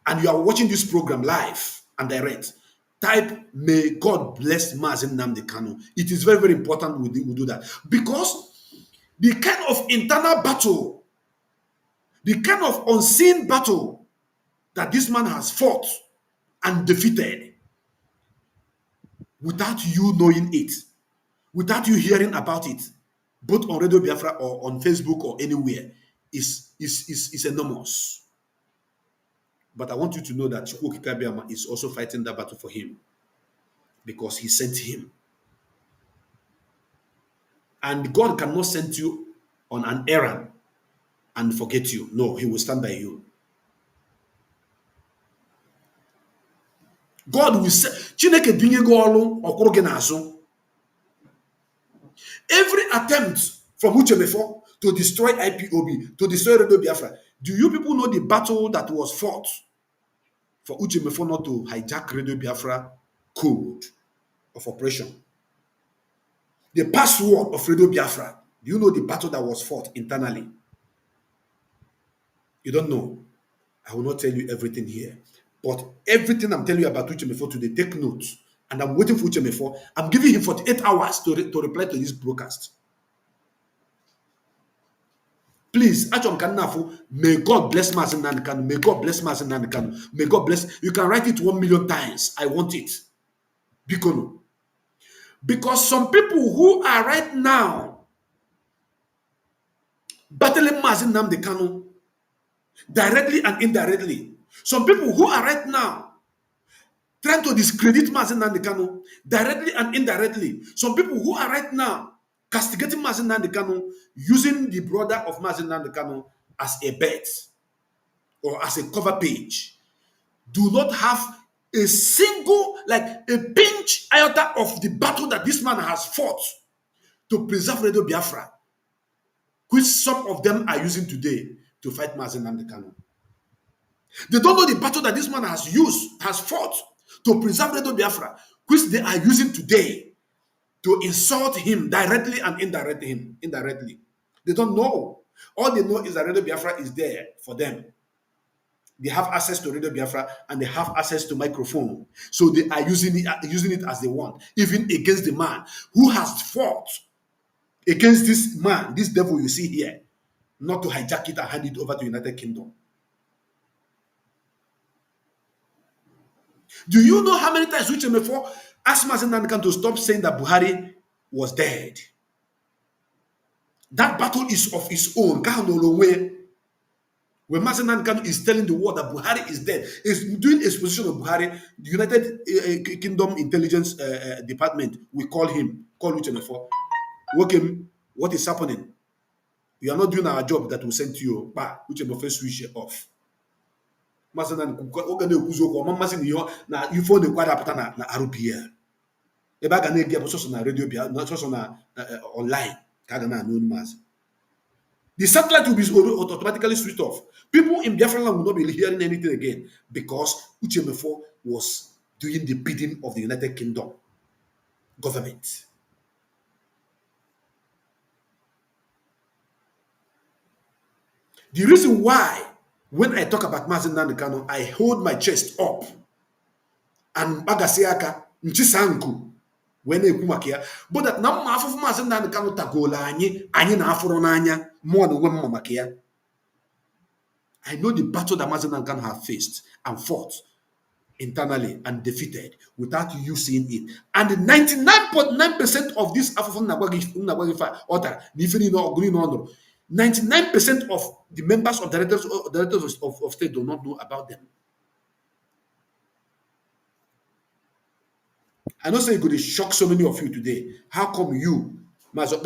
C: and you are watching this program live and direct, type "May God bless Mazen Nnamdi Kanu." It is very, very important we do that, because the kind of internal battle, the kind of unseen battle that this man has fought and defeated without you knowing it, without you hearing about it, both on Radio Biafra or on Facebook or anywhere, is enormous. But I want you to know that Chukwu Kikabiama is also fighting that battle for him, because he sent him. And God cannot send you on an errand and forget you. No, he will stand by you. God will say, Chineke binye go olu okuru gi n'azu. Every attempt from Uchemefo to destroy IPOB, to destroy Radio Biafra, do you people know the battle that was fought for Uchemefo not to hijack Radio Biafra code of operation? The password of Radio Biafra. Do you know the battle that was fought internally? You don't know. I will not tell you everything here. But everything I'm telling you about Uchemefo today, take notes. And I'm waiting for Uchemefo. I'm giving him 48 hours to reply to this broadcast. Please, Achom Kanafu, may God bless Mazen Nnamdi Kanu. May God bless Mazen Nnamdi Kanu. May God bless. You can write it 1 million times. I want it. Bikono. Because some people who are right now battling Mazen Nnamdi Kanu directly and indirectly, some people who are right now trying to discredit Mazen Nnamdi Kanu directly and indirectly, some people who are right now castigating Mazen Nnamdi Kanu, using the brother of Mazen Nnamdi Kanu as a bet or as a cover page, do not have a single, like a pinch iota of the battle that this man has fought to preserve Radio Biafra, which some of them are using today to fight Mazen Nnamdi Kanu. They don't know the battle that this man has fought to preserve Radio Biafra, which they are using today to insult him directly and indirectly. They don't know. All they know is that Radio Biafra is there for them. They have access to Radio Biafra and they have access to microphone. So they are using it as they want, even against the man who has fought against this man, this devil you see here, not to hijack it and hand it over to United Kingdom. Do you know how many times Uchemefo asked Mazen Nnamdi Kanu to stop saying that Buhari was dead? That battle is of his own. When Mazi Nnamdi Kanu is telling the world that Buhari is dead, is doing exposition of Buhari, the United Kingdom Intelligence Department, we call Uchemefo. Welcome, what is happening? We are not doing our job that we sent to you. Uchemefo switch it off. Mazi Nnamdi Kanu na-ekwuzi okwu ọma mmasị na ihe na ife ọ na-ekwu adapụta na RPL. Ebe a ga na-ebi abụ sọsọ na redio bịa sọsọ na online ka a ga na-anụ onu maazị. The satellite will be automatically switched off. People in Biafra land will not be hearing anything again because Uchemefo was doing the bidding of the United Kingdom government. The reason why, when I talk about Mazi Nnamdi Kanu, I hold my chest up and bagasiaka nchisanku when ekwu maka ya, but that na mma afụfụ Mazi Nnamdi Kanu tagola anyị na afụrụ n'anya more than when mma maka ya. I know the battle that Mazi Nnamdi Kanu have faced and fought internally and defeated without you seeing it. And 99.9% of this afụfụ Nnagwagifa order, 99% of the members of directors of state do not know about them. I know say it could shock so many of you today. How come you, Mazi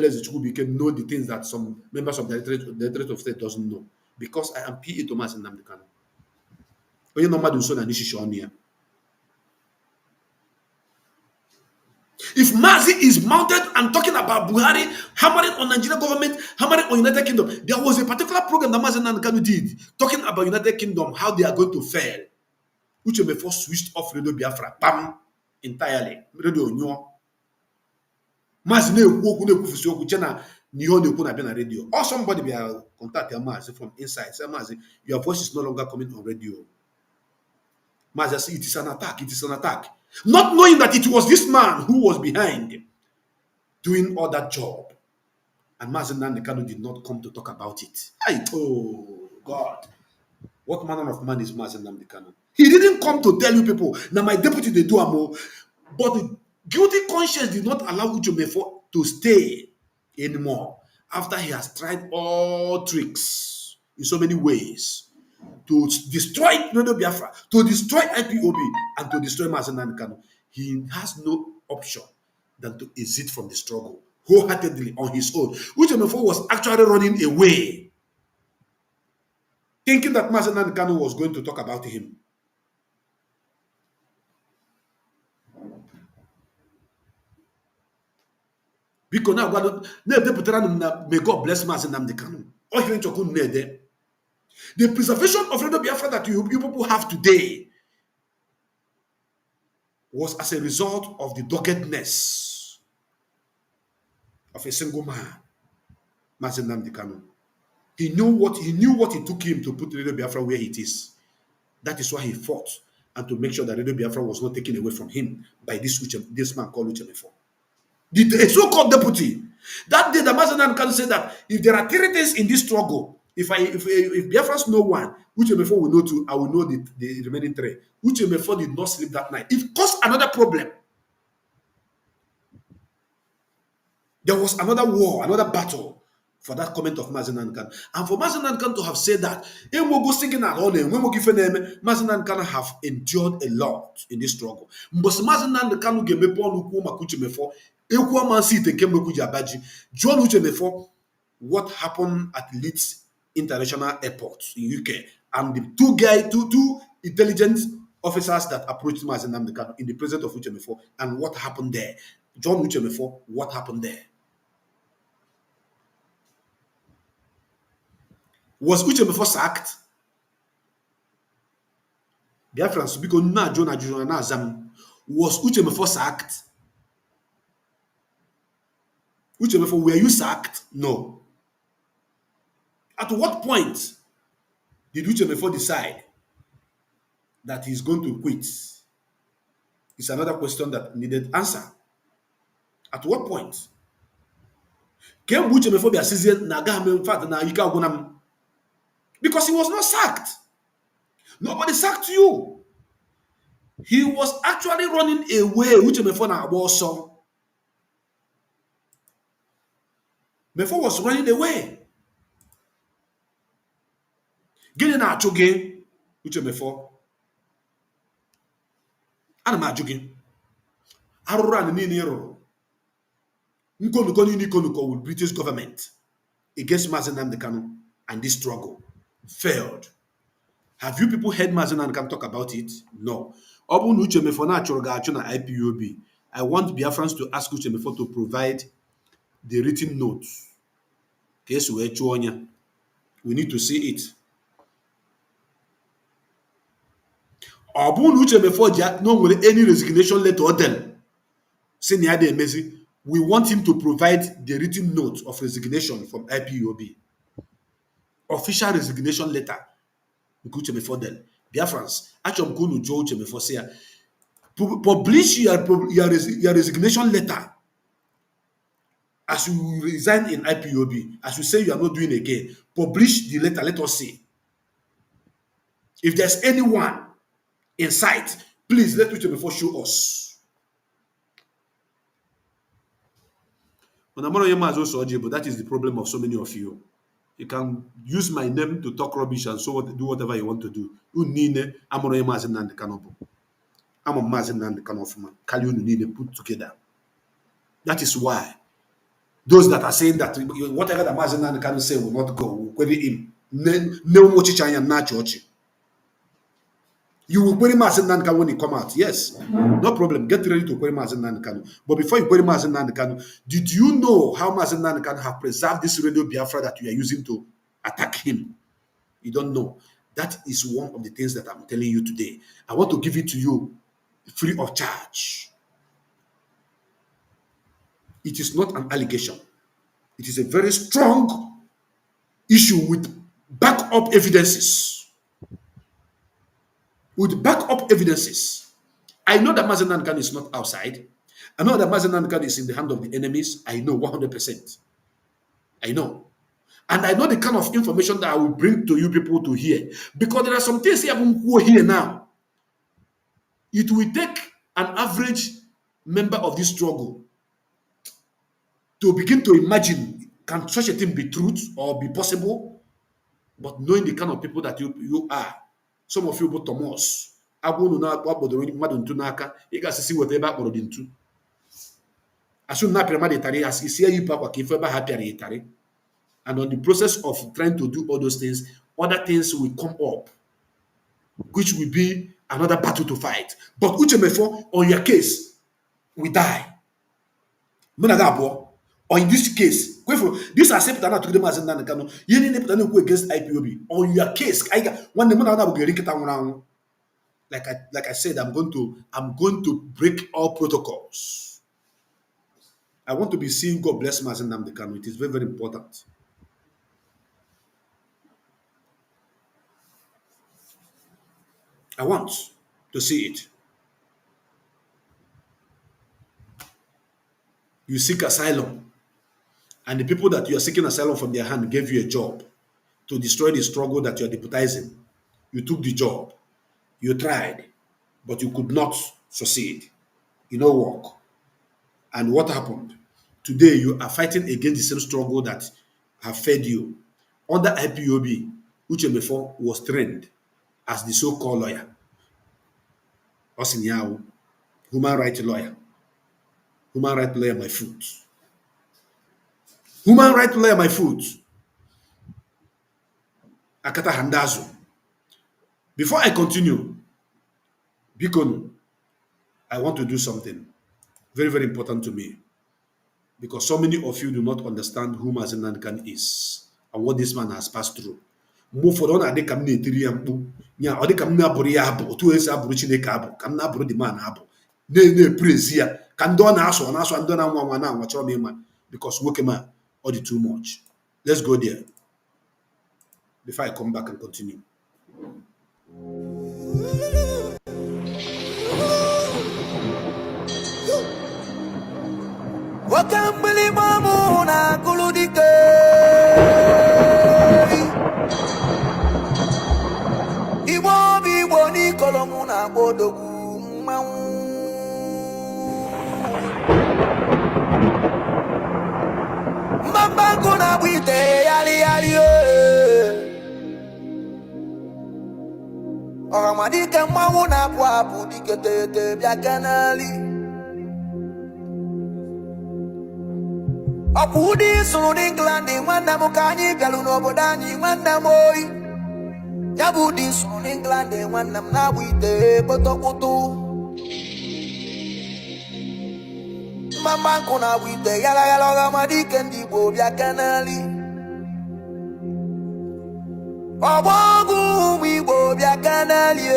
C: can know the things that some members of the directorate of state doesn't know? Because I am PA to Mazi Nnamdi Kanu. Onye no mmadụ nso na n'ishishi ọnụ ya. If Mazi is mounted and talking about Buhari, hammering on Nigerian government, hammering on United Kingdom, there was a particular program that Mazi Nnamdi Kanu did talking about United Kingdom, how they are going to fail. Uchemefo switched off Radio Biafra, bam, entirely. Radio Onyo. Mazi na-ekwu okwu na-ekwufusi okwu chena n'ihe na-ekwu na-abịa na radio. Or somebody be contact Mazi from inside. Say, Mazi, your voice is no longer coming on radio. Mazi said, it is an attack, it is an attack. Not knowing that it was this man who was behind doing all that job. And Mazi Nnamdi Kanu did not come to talk about it. Oh, God. What manner of man is Mazi Nnamdi Kanu? He didn't come to tell you people, now my deputy, they do amo. But the guilty conscience did not allow Uchemefo to stay anymore after he has tried all tricks in so many ways to destroy Radio Biafra, to destroy IPOB, and to destroy Mazi Nnamdi Kanu. He has no option than to exit from the struggle wholeheartedly on his own. Uchemefo was actually running away, thinking that Mazi Nnamdi Kanu was going to talk about him. Because now, may God bless Mazi Nnamdi Kanu. The preservation of Radio Biafra that you people have today was as a result of the doggedness of a single man, Mazi Nnamdi Kanu. He knew what it took him to put Radio Biafra where it is. That is why he fought and to make sure that Radio Biafra was not taken away from him by this man called Uchemefo. The so-called deputy. That day, the Mazi Nnamdi Kanu said that if there are 3 things in this struggle, if Biafrans know one, Uchemefo will know 2, I will know the remaining 3. Uchemefo did not sleep that night. It caused another problem. There was another war, another battle for that comment of Mazi Nnamdi Kanu. And for Mazi Nnamdi Kanu to have said that, Mazi Nnamdi Kanu have endured a lot in this struggle. But Mazi Nnamdi Kanu John Uchemefo, what happened at Leeds International Airport in UK, and the two intelligence officers that approached Mazi Nnamdi Kanu in the presence of Uchemefo, and what happened there. John Uchemefo, what happened there? Was Uchemefo sacked? Biafrans, because na John na Zam. Was Uchemefo sacked? Uchemefo, were you sacked? No. At what point did Uchemefo decide that he's going to quit? It's another question that needed answer. At what point? Came Uchemefo be assistant na because he was not sacked. Nobody sacked you. He was actually running away. Uchemefo na also. Mefo was running away. Gini na achụ gị uche Mefo. Ana m ajụ gị. Arụrụ anị niile ịrụrụ. Nkonuko niile ikonuko with British government against Mazi Nnamdi Kanu and this struggle failed. Have you people heard Mazi Nnamdi Kanu talk about it? No. Ọ bụrụ na uche Mefo na-achụrụ gị achụ na IPOB, I want Biafrans to ask uche Mefo to provide the written notes. Case wee chụọ onye. We need to see it. Ọ bụrụ na uche Mefo ji no nwere any resignation letter or them say na ya dey emezi, we want him to provide the written note of resignation from IPOB. Official resignation letter. Uche Mefo del. Biafrans, achọrọ m ka unu jụọ uche Mefo say ya, publish your resignation letter as you resign in IPOB, as you say you are not doing again. Publish the letter, let us see. If there's anyone in sight, please let Uche Mefo show us. But that is the problem of so many of you. You can use my name to talk rubbish and so do whatever you want to do. I'm a Mazi Nnamdi Kanu put together. That is why those that are saying that whatever the Mazi Nnamdi Kanu say will not go, will query him. You will query Mazi Nnamdi Kanu when he come out. Yes, no problem. Get ready to query Mazi Nnamdi Kanu. But before you query Mazi Nnamdi Kanu, did you know how Mazi Nnamdi Kanu have preserved this radio Biafra that you are using to attack him? You don't know. That is one of the things that I'm telling you today. I want to give it to you free of charge. It is not an allegation. It is a very strong issue with backup evidences. With backup evidences. I know that Mazi Nnamdi Kanu is not outside. I know that Mazi Nnamdi Kanu is in the hand of the enemies. I know 100%. I know. And I know the kind of information that I will bring to you people to hear. Because there are some things here now. It will take an average member of this struggle to begin to imagine, can such a thing be truth or be possible? But knowing the kind of people that you are, some of you go Thomas, I want to know what Naka, you guys see what they back or into. As soon as as you see you papa happy. And on the process of trying to do all those things, other things will come up, which will be another battle to fight. But Uche Mefo, on your case, we die. Or in this case, this accept that to the Mazi Nnamdi Kanu, you need to go against IPOB. On your case, when the man like I said, I'm going to break all protocols. I want to be seeing God bless Mazi Nnamdi Kanu. It is very, very important. I want to see it. You seek asylum, and the people that you are seeking asylum from their hand gave you a job to destroy the struggle that you are deputizing. You took the job. You tried, but you could not succeed. You know, work. And what happened? Today, you are fighting against the same struggle that have fed you. Under IPOB, Uche Mefo was trained as the so-called lawyer. Osinyahu, human rights lawyer. Human rights lawyer, my foot. Human rights lawyer, my foot. Akata Handazo. Before I continue, Bikonu, I want to do something very, very important to me. Because so many of you do not understand who Mazi Nnamdi Kanu is and what this man has passed through. Move for on a day come near 3 and ya or they come na buriabo, 2 years abu chinekabo, come na buru the man abo. Ne praise here. Can don aso and don one watch me man because work man or the too much. Let's go there before I come back and continue.
A: Wakambili mamuna kuludike Iwobi woni kolomuna bodogu mau Mbabango Nabwite yali yali Oramadike mwangu na kwapu dike tete bya kanali Apudi sunu England mwanda mukanyi galu nobodanyi mwanda moi Yabudi sunu England mwanda mnabwite potokutu Mama kuna bwite yala yala Oramadike ndibo bya kanali Obogu mwibo bya kanali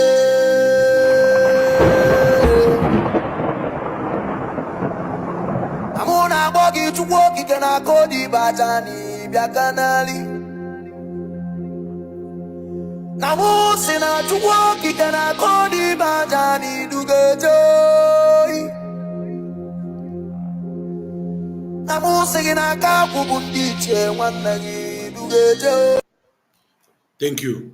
A: Amuna bogi chukwoki kena kodi batani bya kanali Namusi na chukwoki kena kodi batani dugejoi Namusi kina kakubundiche wanagi dugejoi.
C: Thank you.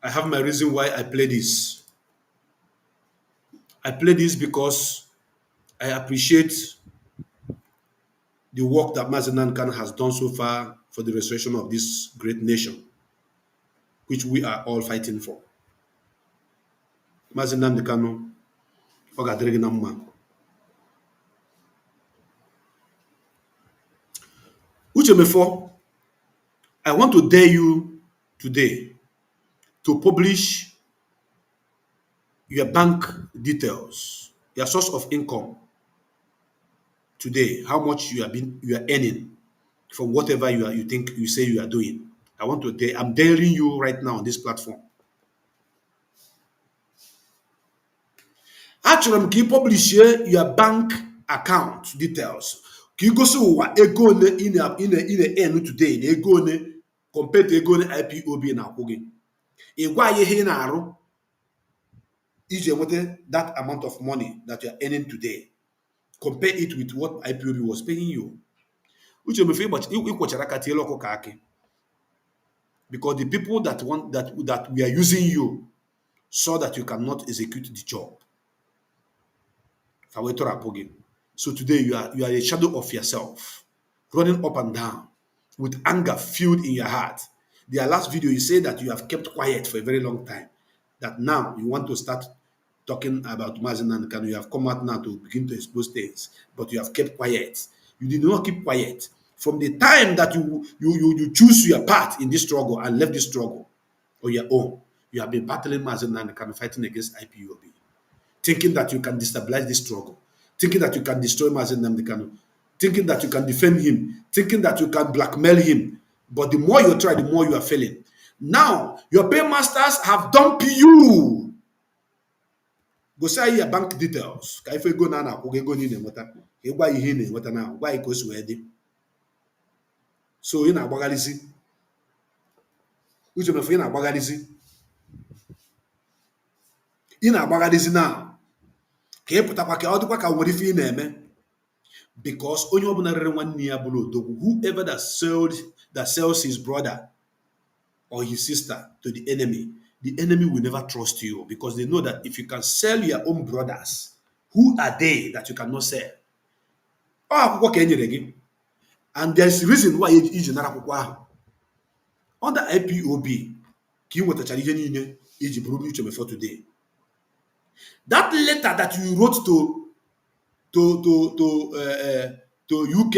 C: I have my reason why I play this. I play this because I appreciate the work that Mazi Nnamdi Kanu has done so far for the restoration of this great nation, which we are all fighting for. Mazi Nnamdi Kanu, Ogadrigi na mma. Uchemefo, I want to dare you today to publish your bank details, your source of income today, how much you are earning from whatever you say you are doing. I'm daring you right now on this platform. Actually, can you publish your bank account details? Can you go so what ego in a end today? Ego compared to ego IPOB na kwugi. Igwa ihe na arụ iji enweta that amount of money that you are earning today. Compare it with what IPOB was paying you. Uche mefe ikwochara ka tielo ko kaki. Because the people that we are using you saw that you cannot execute the job. So today you are a shadow of yourself, running up and down with anger filled in your heart. Their last video, you say that you have kept quiet for a very long time. That now you want to start talking about Mazi Nnamdi Kanu. You have come out now to begin to expose things, but you have kept quiet. You did not keep quiet. From the time that you choose your part in this struggle and left this struggle on your own, you have been battling Mazi Nnamdi Kanu, fighting against IPOB, thinking that you can destabilize this struggle, thinking that you can destroy Mazi Nnamdi Kanu, thinking that you can defend him, thinking that you can blackmail him. But the more you try, the more you are failing. Now, your paymasters have dumped you. Go say your bank details. If you go now, go need you buy here, what now? Why goes ready? So in a bagalizi. Which of in a bagalizi? In a bagalizi now. Because whoever that sells his brother or his sister to the enemy will never trust you, because they know that if you can sell your own brothers, who are they that you cannot sell? And there's a reason why under IPOB today. That letter that you wrote to UK,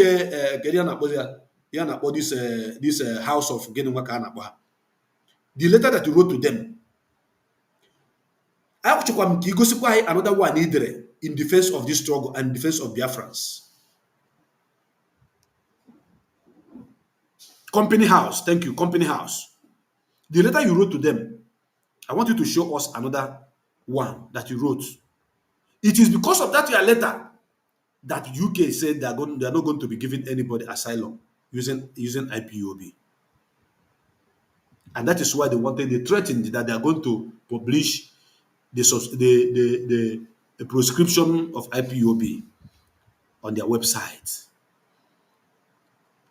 C: this house of Genwaka, the letter that you wrote to them, another one in defense of this struggle and defense of Biafrans. Company House, thank you, Company House. The letter you wrote to them, I want you to show us another one that you wrote. It is because of that your letter that UK said they are not going to be giving anybody asylum using IPOB. And that is why they threatened that they are going to publish the prescription of IPOB on their website.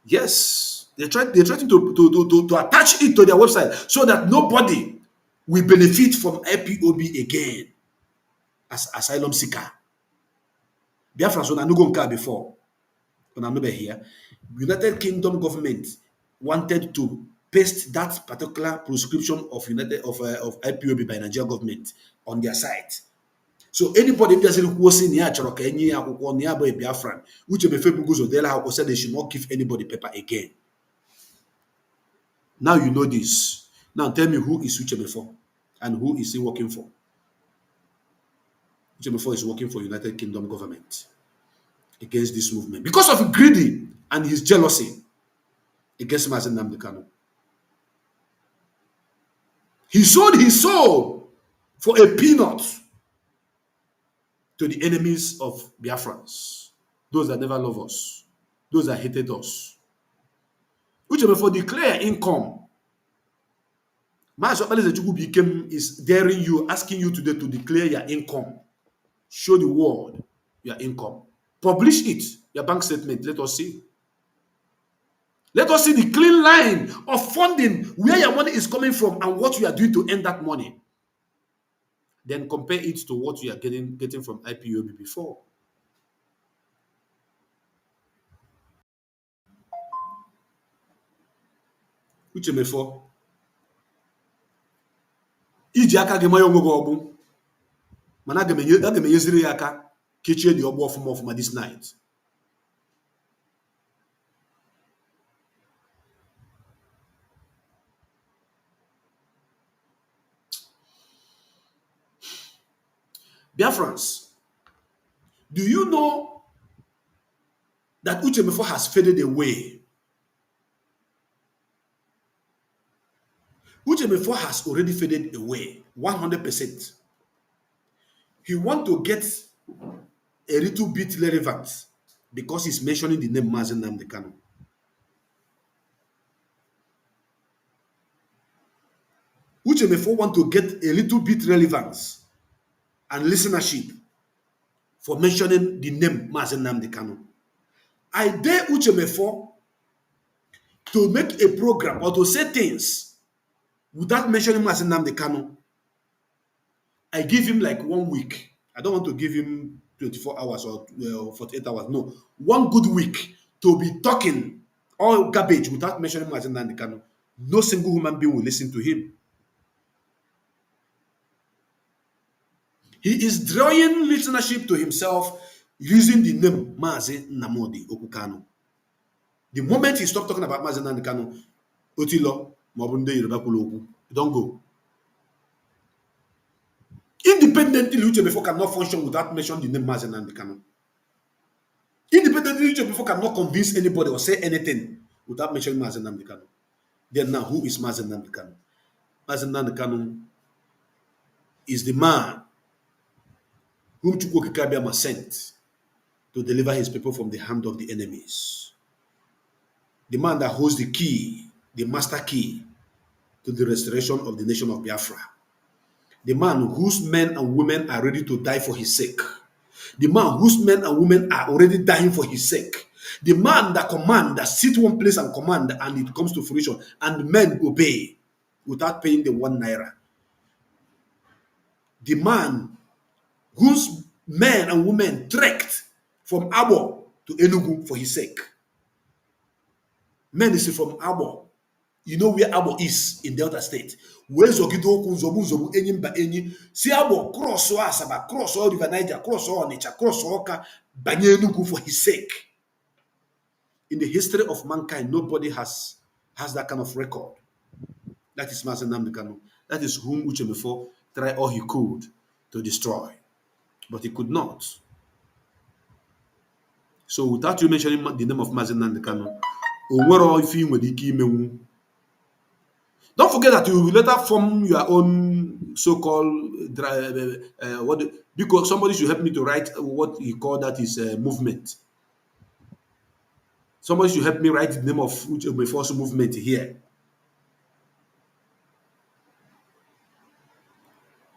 C: Yes, they threatened to attach it to their website so that nobody will benefit from IPOB again as asylum seeker. Biafra so na no go before. here, United Kingdom government wanted to paste that particular prescription of IPOB by Nigeria government on their site. So anybody doesn't go see near Choroka any nearby Biafran, which may fair goes or they said they should not give anybody paper again. Now you know this. Now tell me who is Uchemefo and who is he working for? Uchemefo is working for United Kingdom government against this movement because of greedy and his jealousy against Mazen Nnamdi Kanu. He sold his soul for a peanut to the enemies of Biafrans, those that never love us, those that hated us. Uchemefo declare income. Became is daring you, asking you today to declare your income. Show the world your income. Publish it, your bank statement. Let us see. Let us see the clean line of funding, where your money is coming from and what you are doing to earn that money. Then compare it to what you are getting from IPOB before. Uchemefo. Iji aka gị manya onwe gị ọgbụ. Mana aga m enyeziri ya aka kechie dị ọgbụ ọfụma this night. Biafrans, do you know that Uchemefo has faded away? Uchemefo has already faded away 100%. He wants to get a little bit relevant because he's mentioning the name Mazen Nnamdi Kanu. Uchemefo want to get a little bit relevance and listenership for mentioning the name Mazen Nnamdi Kanu. I dare Uchemefo to make a program or to say things without mentioning Mazen Nnamdi Kanu. I give him like 1 week. I don't want to give him 24 hours or 48 hours. No, 1 good week to be talking all garbage without mentioning Mazen Nnamdi Kanu. No single human being will listen to him. He is drawing listenership to himself using the name Mazen Nnamdi Kanu. The moment he stopped talking about Mazen Nnamdi Kanu, Otilo, Mabunde Yoruba Kulogu, don't go. Independently, Uchemefo cannot function without mentioning the name Mazen Nnamdi Kanu. Independently, Uchemefo cannot convince anybody or say anything without mentioning Mazen Nnamdi Kanu. Then now, who is Mazen Nnamdi Kanu? Mazen Nnamdi Kanu is the man whom Chukwu Kikabiama sent to deliver his people from the hand of the enemies. The man that holds the key, the master key to the restoration of the nation of Biafra. The man whose men and women are ready to die for his sake. The man whose men and women are already dying for his sake. The man that command, that sit one place and command, and it comes to fruition, and men obey without paying the 1 naira. The man whose men and women trekked from Abo to Enugu for his sake. Men is from Abo. You know where Abo is in Delta State. Where Zogido Kunzobu Enyimba Enyi. See Abo cross or Asaba, cross or River Niger, cross or Onitsha, cross or Oka, Banyenugu for his sake. In the history of mankind, nobody has that kind of record. That is Mazen Nnamdi Kanu. That is whom Uchemefo tried all he could to destroy. But he could not. So without you mentioning the name of Mazen Nnamdi Kanu, don't forget that you will later form your own so-called because somebody should help me to write what he called that is movement. Somebody should help me write the name of Uchemefo's movement here.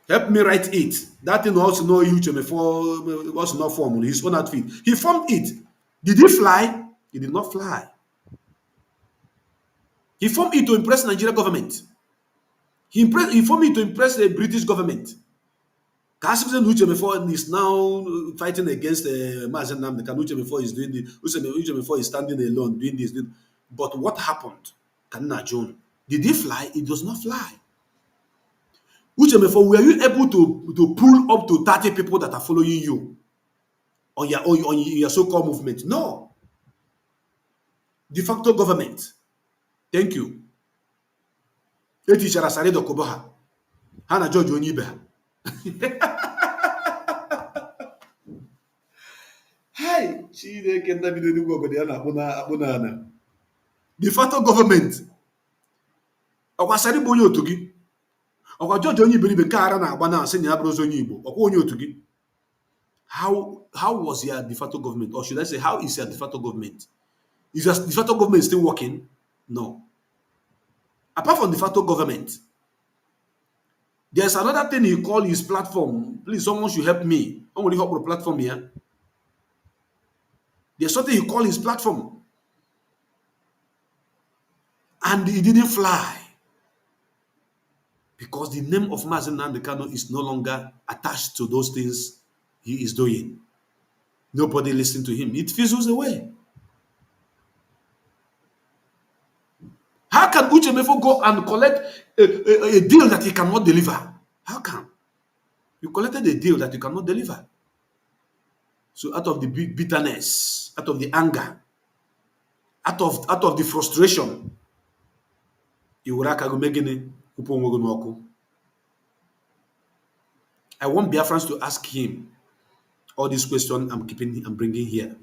C: Help me write it. That thing also no Uchemefo was not formed his own outfit. He formed it. Did he fly? He did not fly. He formed it to impress the Nigerian government. He formed it to impress the British government. Kassim Uchemefo is now fighting against Mazen Nnamdi Kanu. Uchemefo is doing this. Uchemefo is standing alone doing this. But what happened? Kanina John, did he fly? It does not fly. Uchemefo, were you able to pull up to 30 people that are following you on your so-called movement? No. De facto government. Thank you. Eti chara sare dokubo ha. Ha na George Onyibe ha. Hi, Chineke nna bido n'igwe obodo ya na-akpụ n'ana. De facto government. Ọkwa sari bụ onye otu gị. Ọkwa George Onyibe nke ara na-agba na asị na ya bụrụ onye Igbo. Ọkwa onye otu gị. How was your de facto government? Or should I say, how is your de facto government? Is your de facto government still working? No. Apart from de facto government, there's another thing he called his platform. Please, someone should help me. I'm going to help with the platform here. There's something he called his platform. And it didn't fly. Because the name of Mazen Nnamdi Kanu is no longer attached to those things he is doing. Nobody listened to him. It fizzles away. How can Uchemefo go and collect a deal that he cannot deliver? How can? You collected a deal that you cannot deliver. So out of the bitterness, out of the anger, out of the frustration, I want Biafrans to ask him all these questions I'm bringing here.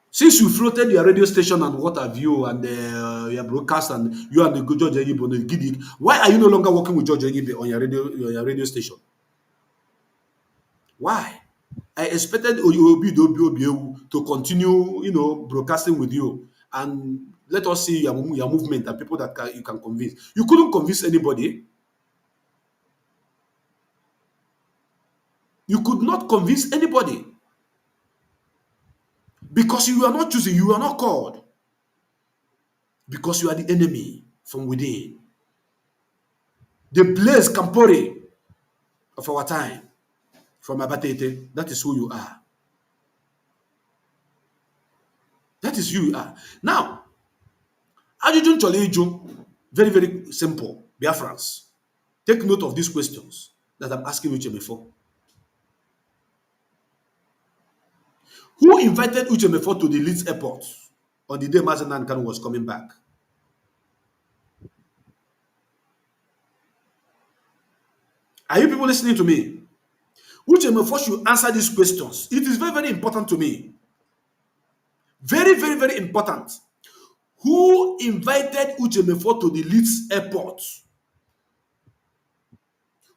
C: Since you floated your radio station and what have you, and your broadcast, and you and the good George Enyibe on the Giddy, why are you no longer working with George Enyibe on your radio station? Why? I expected Obi to continue, broadcasting with you, and let us see your movement and people that you can convince. You couldn't convince anybody. You could not convince anybody. Because you are not choosing, you are not called. Because you are the enemy from within. The Blaise Campore of our time, from Abatete, that is who you are. That is who you are. Now, Ajujun Choleju, very, very simple. Biafrans, take note of these questions that I'm asking Uchemefo. Who invited Uchemefo to the Leeds airport on the day Mazen Nnamdi Kanu was coming back? Are you people listening to me? Uchemefo should answer these questions. It is very, very important to me. Very, very, very important. Who invited Uchemefo to the Leeds airport?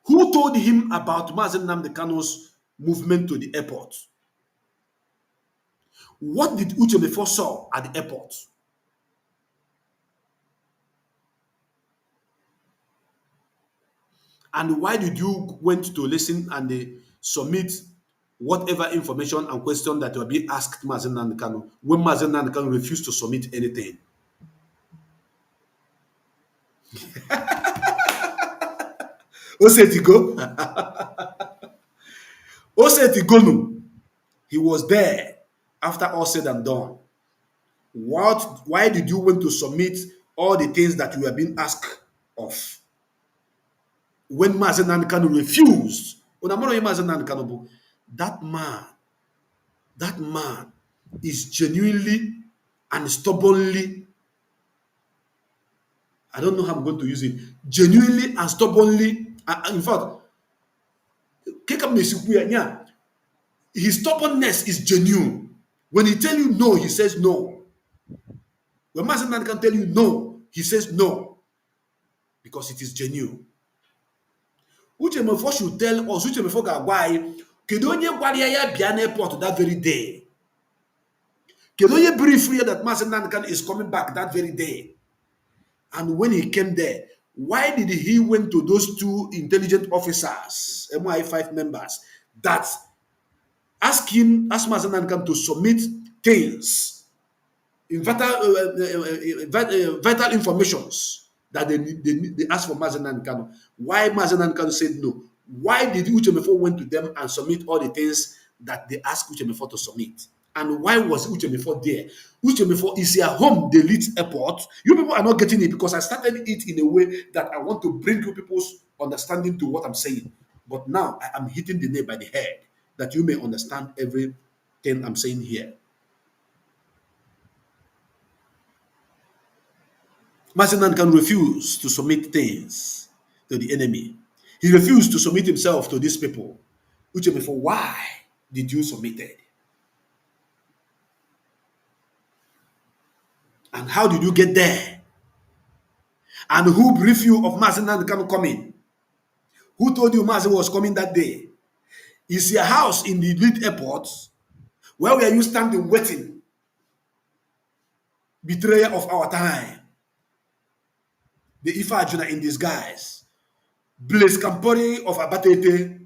C: Who told him about Mazen Nnamdi Kanu's movement to the airport? What did Uchemefo saw at the airport? And why did you went to listen and submit whatever information and question that were being asked Mazen Nnamdi Kanu when Mazen Nnamdi Kanu refused to submit anything? Osetigonu. He was there after all said and done. Why did you want to submit all the things that you were being asked of? When Mazen Nnamdi Kanu refused, that man is genuinely and stubbornly, I don't know how I'm going to use it, genuinely and stubbornly, in fact, his stubbornness is genuine. When he tells you no, he says no. When Mazen Nnamdi Kanu tell you no, he says no. Because it is genuine. Uchemefo should tell us, Uchemefo Gagwai, Kedonye Gwariya Bian airport that very day. Kedonye brief here that Mazen Nnamdi Kanu is coming back that very day. And when he came there, why did he went to those two intelligent officers, MI5 members, that asked Mazen Nnamdi Kanu to submit things, vital informations that they asked for Mazen Kanu. Why Mazen Kanu said no? Why did Uchemefo went to them and submit all the things that they asked Uchemefo to submit? And why was Uchemefo there? Uchemefo is their home, the Leeds airport. You people are not getting it because I started it in a way that I want to bring you people's understanding to what I'm saying. But now I am hitting the nail by the head that you may understand everything I'm saying here. Mazinan can refuse to submit things to the enemy. He refused to submit himself to these people. Uchemefo, why did you submit it? And how did you get there? And who briefed you of Mazinan coming? Who told you Mazen was coming that day? Is your house in the lead airport? Where were you standing waiting? Betrayer of our time. The Ifa Ajuna in disguise. Blaise Campori of Abatete.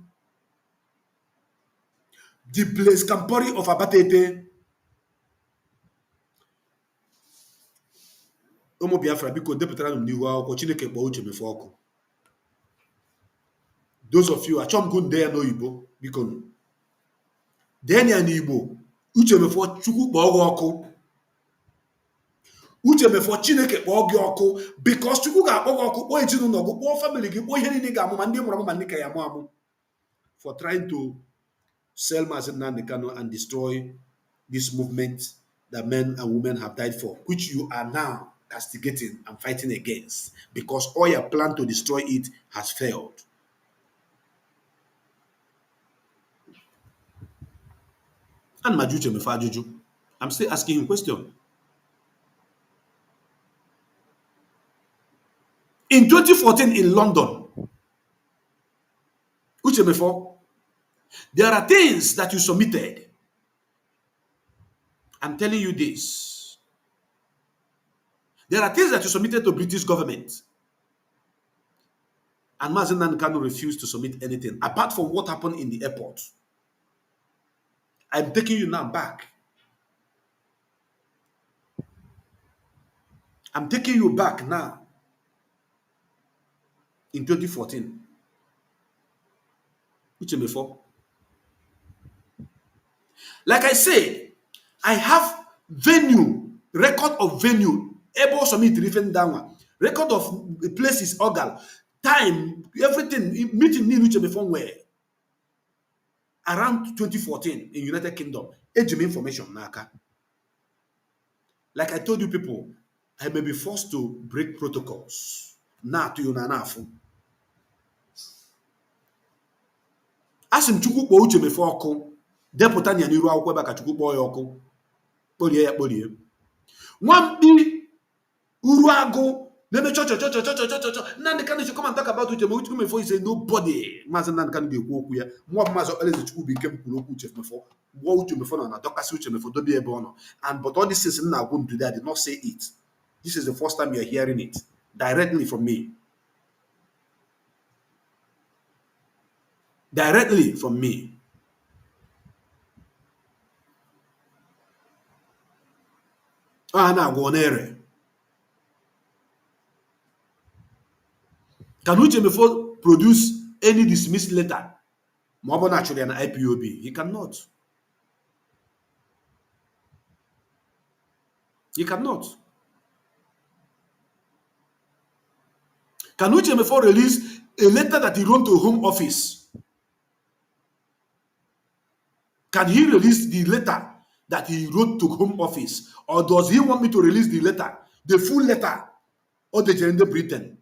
C: The Blaise Campori of Abatete. Omo Biafra biko deputara n'ihu akwụkwọ Chineke kpọọ Uchemefo ọkụ. Those of you achọm go nde ya n'oyibo biko dee ya n'Igbo Uchemefo Chukwu kpọọ gị ọkụ. Uchemefo Chineke kpọọ gị ọkụ because Chukwu ga-akpọ gị ọkụ kpọọ ezinụlọ gị kpọọ family gị kpọọ ihe niile ga-amụ ma ndị mụrụ amụ ma ndị ka ya amụ for trying to sell Mazen Nnamdi Kanu and destroy this movement that men and women have died for, which you are now castigating and fighting against because all your plan to destroy it has failed. And Majuju, I'm still asking him a question. In 2014 in London, Uchemefo, there are things that you submitted. I'm telling you this. There are things that you submitted to British government. And Mazen Nnamdi Kanu refused to submit anything, apart from what happened in the airport. I'm taking you now back. I'm taking you back now. In 2014. Uchemefo. Like I said, I have record of venue, able submit different down, record of places, organ, time, everything, meeting me Uchemefo where around 2014 in United Kingdom, age information naka. Like I told you people, I may be forced to break protocols. Na to you nanafu. Asim Chukwu kpọọ Uchemefo ọkụ, depụta ya n'iru akwụkwọ ebe ka Chukwu kpọọ ya ọkụ. Kpolie ya kpolie. Nwampi uru agụ na-eme chọchọ. Nnamdi Kanu should come and talk about Uchemefo. He said nobody. Maazị Nnamdi Kanu ga-ekwu okwu ya. Nwa Maazị Okpalaeze Chukwu bụ ike m kwuru okwu Uchemefo. Gbuo Uchemefo na na-adọkasị Uchemefo dobe ebe ọ nọ. And but all these things m na-agwụ today, I did not say it. This is the first time you are hearing it directly from me. Directly from me. Na-agwa onere. Can Uchemefo produce any dismissed letter? More naturally an IPOB. He cannot. He cannot. Can Uchemefo release a letter that he wrote to Home Office? Can he release the letter that he wrote to Home Office? Or does he want me to release the letter, the full letter, or the gender Britain?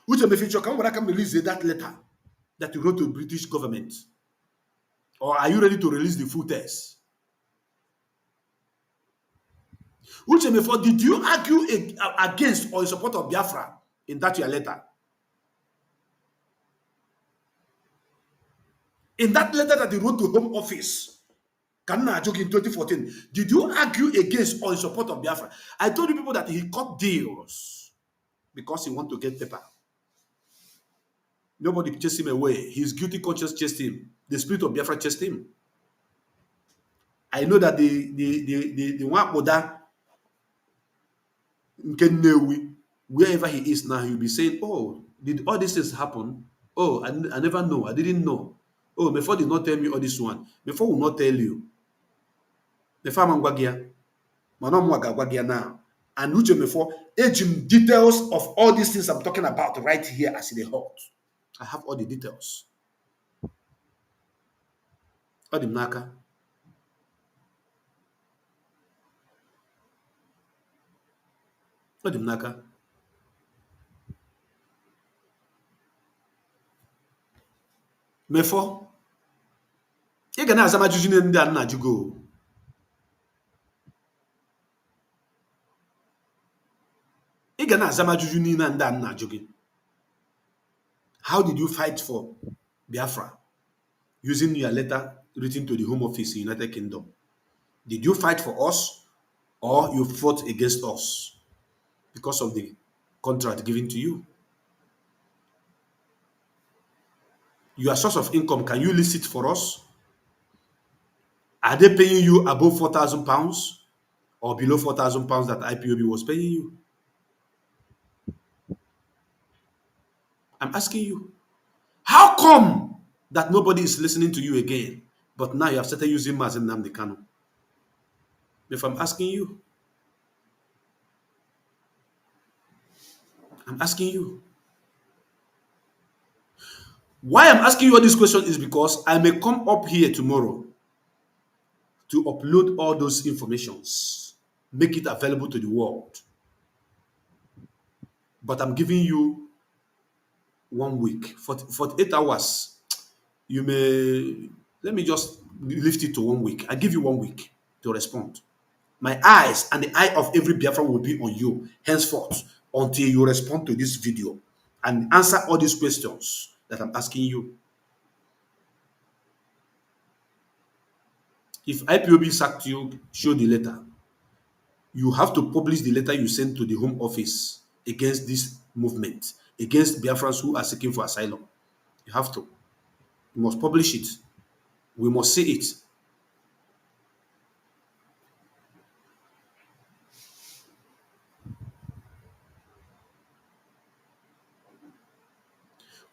C: Uchemefo, can release that letter that he wrote to British government? Or are you ready to release the full text? Uchemefo, did you argue against or in support of Biafra in that your letter? In that letter that he wrote to Home Office, Kanna Ajoki in 2014, did you argue against or in support of Biafra? I told you people that he cut deals because he want to get paper. Nobody chased him away. His guilty conscience chased him. The spirit of Biafra chased him. I know that the one Oda Nkenewi, wherever he is now, he'll be saying, oh, did all these things happen? Oh, I never know. I didn't know. Oh, before did not tell me all this one. Before will not tell you. Before I'm gwagia. Manom gwagia now. And which before age details of all these things I'm talking about right here as in the hot. I have all the details. All the naka. All the naka. Before, you can ask Amajuju ndị a nna jugo. You can ask Amajuju ndị a nna jugo. How did you fight for Biafra using your letter written to the Home Office in the United Kingdom? Did you fight for us or you fought against us because of the contract given to you? Your source of income, can you list it for us? Are they paying you above £4,000 or below £4,000 that IPOB was paying you? I'm asking you. How come that nobody is listening to you again, but now you have started using Mazen Nnamdi Kanu? If I'm asking you, I'm asking you. Why I'm asking you all this question is because I may come up here tomorrow to upload all those informations, make it available to the world. But I'm giving you 1 week, 48 hours. You may, let me just lift it to 1 week. I give you 1 week to respond. My eyes and the eye of every Biafran will be on you henceforth until you respond to this video and answer all these questions that I'm asking you. If IPOB sacked you, show the letter. You have to publish the letter you sent to the Home Office against this movement, against Biafrans who are seeking for asylum. You have to. You must publish it. We must see it.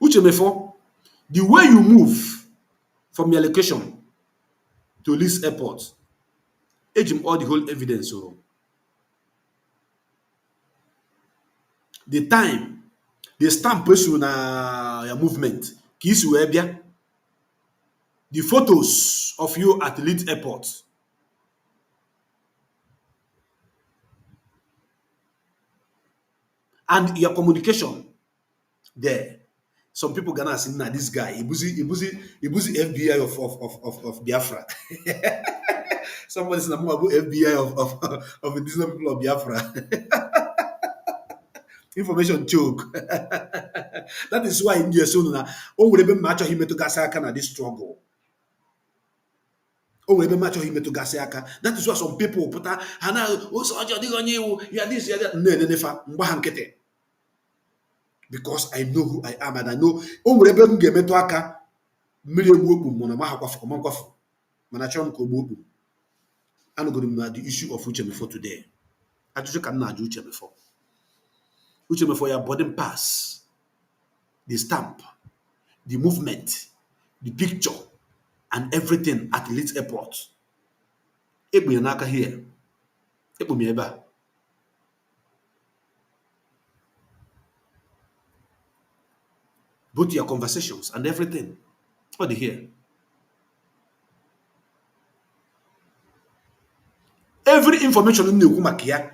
C: Uchemefo, the way you move from your location to this airport, age all the whole evidence. So the time, the stamp person your movement, the photos of you at the Leeds airport. And your communication there. Some people gonna say, nah, this guy, he busy FBI of Biafra. Somebody said, I'm about FBI of the Disney people of Biafra. Information joke. That is why India so now. Oh, we never match him to Gasaka na this struggle. Oh, we never match him to Gasaka. That is why some people put that. Hana, oh, so you are this, you are that. No, never. Mbahankete. Because I know who I am and I know. Oh, we never get me to aka. Million wobu mona mahakwafu mankwafu. Manachon ko wobu. I'm not going to the issue of Uche before today. I just can not do Uche before. Uche before your boarding pass, the stamp, the movement, the picture, and everything at the Leeds airport. Ebu yanaka here. Ebu mieba. Both your conversations and everything. What they hear. Every information in the Kumakia,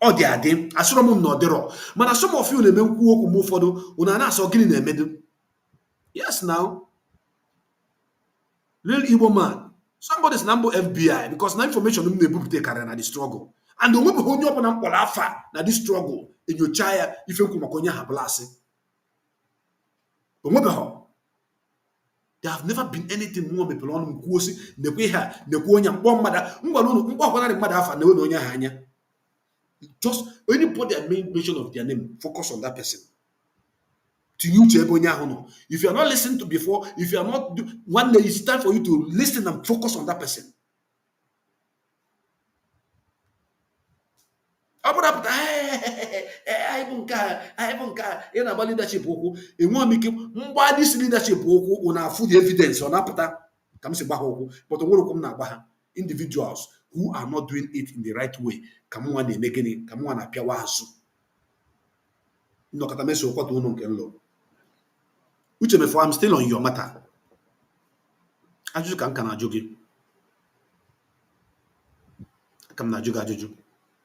C: or the Adim, Asromum Nodero. Man, some of you may move for the Unana so getting a medal. Yes, now. Real Igbo man. Somebody's number FBI because now information in the book take na the struggle. And the woman who up on Walafa na this struggle in your child if you come on your blase. There have never been anything more people on Kusi, Nequeha, Nequonia, one mother, mother, just anybody that made mention of their name, focus on that person. To you, if you are not listening to before, if you are not, one day it's time for you to listen and focus on that person. ọ bụrụ apụta anyị bụ nke ị na-agba leadership ụkwụ, enweghị m ike mgba dis leadership ụkwụ ụ na-afụ the evidence ọ na-apụta ka m si gba ha ụkwụ, but onwere okwu m na-agba ha individuals who are not doing it in the right way ka m nwa na-eme gịnị, ka m nwa na-apịawa azụ nnọkọta mesi ụkwọta ụnụ nke nlọ. Uche Mefo, I'm still on your matter. Ajụjụ ka m ka na-ajụ gị, ka m na-ajụ gị ajụjụ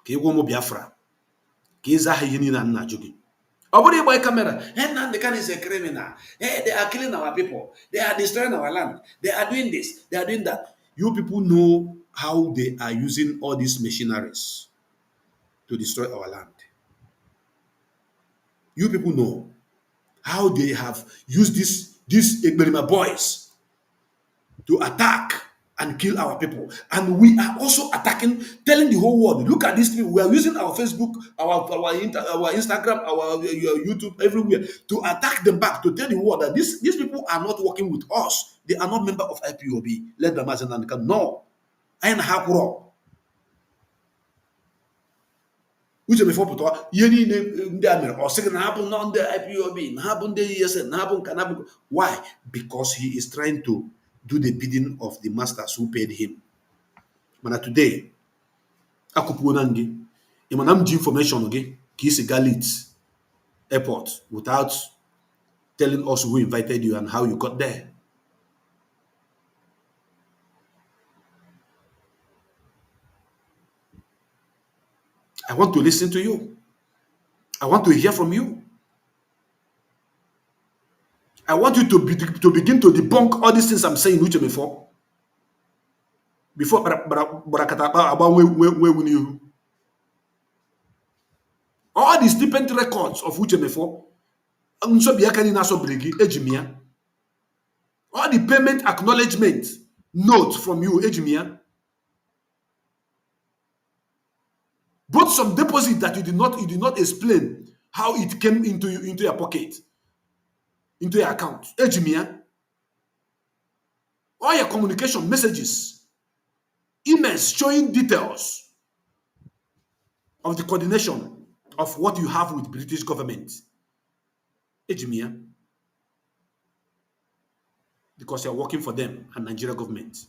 C: ka ị gwa ụmụ Biafra ka ị zaa ha ihe niile a na-ajụ gị. Ọ bụrụ ịgba kamera, Nnamdi Kanu is a criminal, they are killing our people, they are destroying our land, they are doing this, they are doing that. You people know how they are using all these machineries to destroy our land. You people know how they have used these Egberima boys to attack and kill our people. And we are also attacking, telling the whole world, look at these people. We are using our Facebook, our Instagram, our YouTube, everywhere to attack them back, to tell the world that these people are not working with us. They are not member of IPOB. Let them as an no. I am happy. Uche Mefo pụta ihe niile ndị a mere ọ sịrị na ha bụ nọ ndị IPOB, na ha bụ ndị ESN, na ha bụ nka na bụ. Why? Because he is trying to do the bidding of the masters who paid him. Mana today, akụpụo na gị, ị mana m ji information gị ka isi Galit airport without telling us who invited you and how you got there. I want to listen to you. I want to hear from you. I want you to begin to debunk all these things I'm saying, Uche Mefo. Before all the stipend records of Uche Mefo, all the payment acknowledgement note from you, Ejimia. Both some deposit that you did not explain how it came into your pocket, into your account. Ejimia. All your communication messages, emails showing details of the coordination of what you have with British government. Ejimia. Because you're working for them and Nigeria government.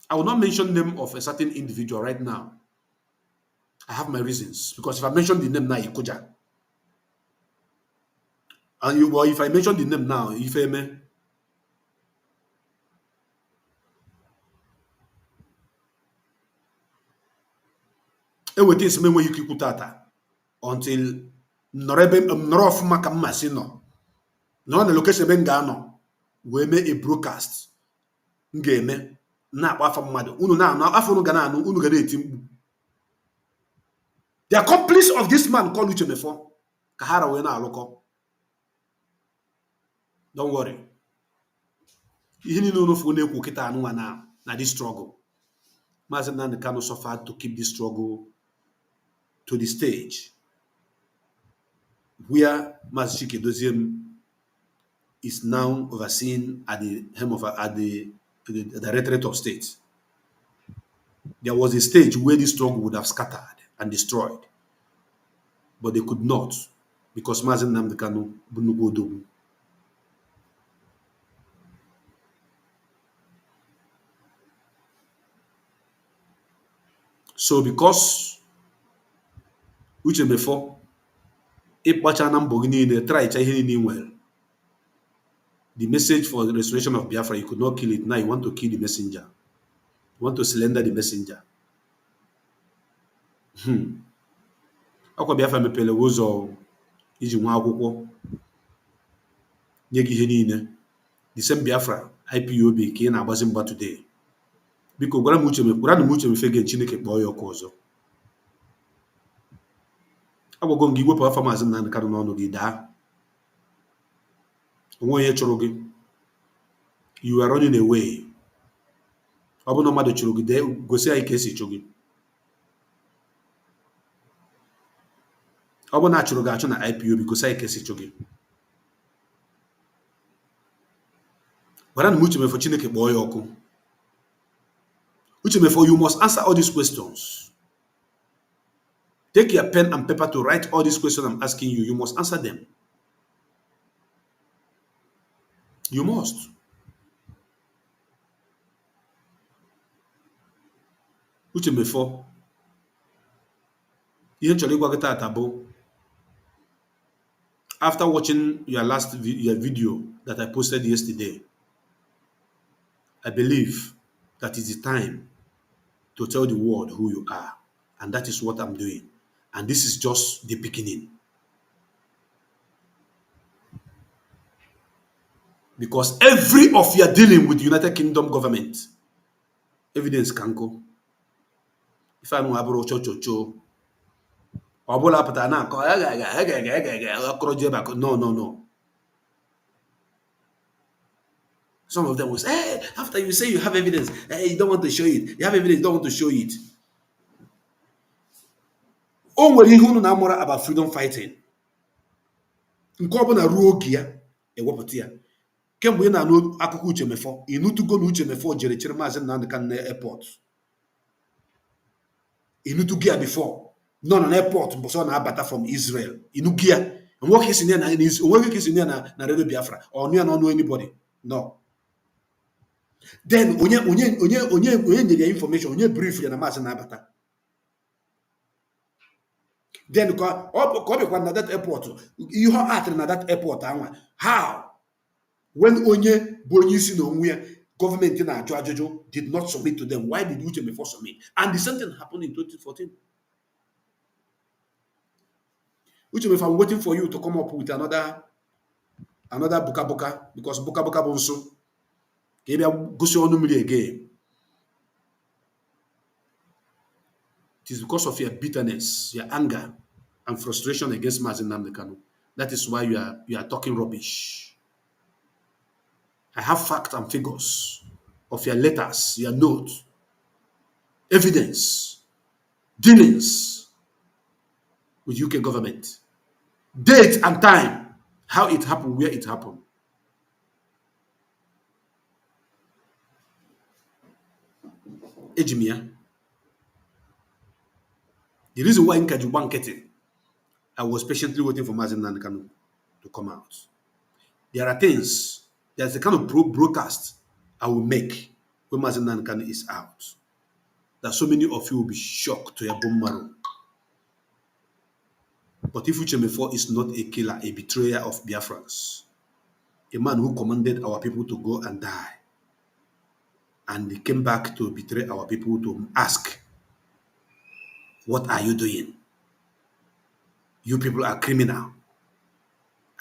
C: I will not mention the name of a certain individual right now. I have my reasons. Because if I mention the name now, Ikoja. And if I mention the name now, Ifeme. Ewete iseme where you keep tata until Norof Makamasino. No, the location Bengano. We make a broadcast. Ngeme. Na akpa mmadụ unu na afọ unu ga na unu ga na-eti mkpu. The accomplice of this man called Uche Mefo ka ha rawe na alụkọ. Don't worry. Ihe niile unu fụ na-ekwu kịta anụnwa na this struggle. Maazị Nnamdi Kanu suffered to keep this struggle to the stage where Maazị Chike Doziem is now overseen at the helm of the Directorate of State. There was a stage where this struggle would have scattered and destroyed, but they could not because Maazị Nnamdi Kanu bunugo odogwu. So because Uche Mefo ịkpacha na mbọ gị niile try ihe niile well. The message for the restoration of Biafra, you could not kill it. Now you want to kill the messenger. You want to slender the messenger. Akwa Biafra mepele ụzọ iji nwa akwụkwọ nye gị ihe niile. The same Biafra IPOB ka ị na-agbazi mgba today. Biko gwara m Uche Mefe gị Chineke kpọọ ya ọkụ ọzọ. Agwago m gị wepụ afa Maazị Nnamdi Kanu n'ọnụ gị daa. You are running away. Ọ bụ na mmadụ chụrụ gị dee gosi anyị ka esi chụ gị. Ọ bụ na achụrụ gị achụ na IPOB gosi anyị ka esi chụ gị. Gwara na Uche Mefo Chineke kpọọ ya ọkụ Uchemefo, you must answer all these questions. Take your pen and paper to write all these questions I'm asking you. You must answer them. You must. Uchemefo, after watching your last your video that I posted yesterday, I believe that is the time to tell the world who you are. And that is what I'm doing. And this is just the beginning. Because every of you are dealing with the United Kingdom government, evidence can go. If I know about cho, no. Some of them will say, hey, after you say you have evidence, hey, you don't want to show it. You have evidence, you don't want to show it. Oh, when you know about freedom fighting, nkobona ruogia ewopotia. Kemgbe na no akụkọ Uchemefo, inutugo na Uchemefo jere chere Maazị Nnamdi Kanu na airport. Inutugo ya before. No, na airport, but so na abata from Israel. Inugia. And what is in there na Radio Biafra or near no know anybody. No. Then onye nyere information, onye brief ya na Maazị Nnabata. Then ko na that airport, you have at na that airport anwa. How? When onye bonisi no onwe government na ajụjụ did not submit to them, why did Uchemefo submit? And the same thing happened in 2014. Uchemefo, I'm waiting for you to come up with another buka because buka bonso. Again. It is because of your bitterness, your anger, and frustration against Maazị Nnamdi Kanu. That is why you are talking rubbish. I have facts and figures of your letters, your notes, evidence, dealings with UK government, date and time, how it happened, where it happened. Ejimia. The reason why in Kajubankete, I was patiently waiting for Maazị Nnamdi Kanu to come out. There are things, there's a kind of broadcast I will make when Maazị Nnamdi Kanu is out. That so many of you will be shocked to your bone marrow. But if Uchemefo is not a killer, a betrayer of Biafrans, a man who commanded our people to go and die, and he came back to betray our people to ask, what are you doing? You people are criminal.